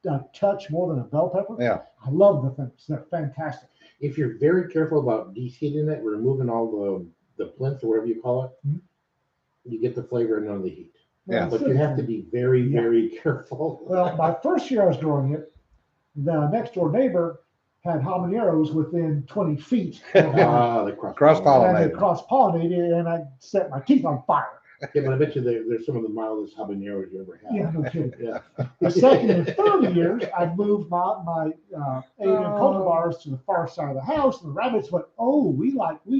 Speaker 2: a touch more than a bell pepper.
Speaker 1: Yeah.
Speaker 2: I love the things. They're fantastic.
Speaker 3: If you're very careful about deheating it, removing all the plinth or whatever you call it,
Speaker 2: Mhm.
Speaker 3: you get the flavor and none of the heat.
Speaker 1: Yeah.
Speaker 3: But you have to be very,
Speaker 2: Yeah.
Speaker 3: very careful.
Speaker 2: Well, my first year I was growing it, the next door neighbor had habaneros within 20 feet. And
Speaker 3: They
Speaker 1: Cross-pollinate.
Speaker 2: they cross-pollinated, and I set my teeth on fire.
Speaker 3: Yeah, but I bet you there's some of the mildest habaneros you ever had.
Speaker 2: Yeah, no kidding.
Speaker 3: Yeah.
Speaker 2: The second and third years, I moved my A&M cultivars to the far side of the house, and the rabbits went, "Oh, we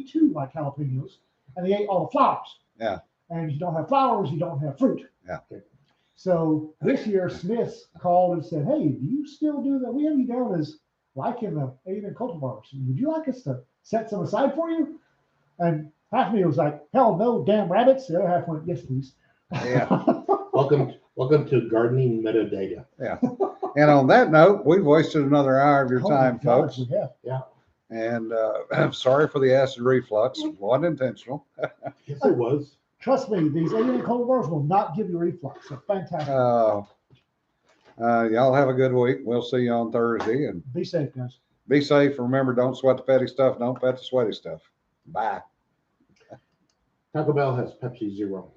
Speaker 2: too like jalapenos," and they ate all the flowers.
Speaker 1: Yeah.
Speaker 2: And if you don't have flowers, you don't have fruit.
Speaker 1: Yeah.
Speaker 2: So this year, Smith's called and said, "Hey, do you still do that? We have you down as liking the A&M cultivars. Would you like us to set some aside for you?" And half of me was like, "Hell no, damn rabbits." The other half went, "Yes, please."
Speaker 1: Yeah.
Speaker 3: Welcome to gardening metadata.
Speaker 1: And on that note, we've wasted another hour of your
Speaker 2: Oh my
Speaker 1: time,
Speaker 2: gosh,
Speaker 1: folks.
Speaker 2: we have.
Speaker 1: And I'm sorry for the acid reflux. Wasn't intentional.
Speaker 3: Yes, it was.
Speaker 2: Trust me, these A&M cultivars will not give you reflux. They're fantastic.
Speaker 1: Y'all have a good week. We'll see you on Thursday. And
Speaker 2: Be safe, guys.
Speaker 1: be safe. Remember, don't sweat the petty stuff. Don't pet the sweaty stuff. Bye.
Speaker 3: Taco Bell has Pepsi Zero.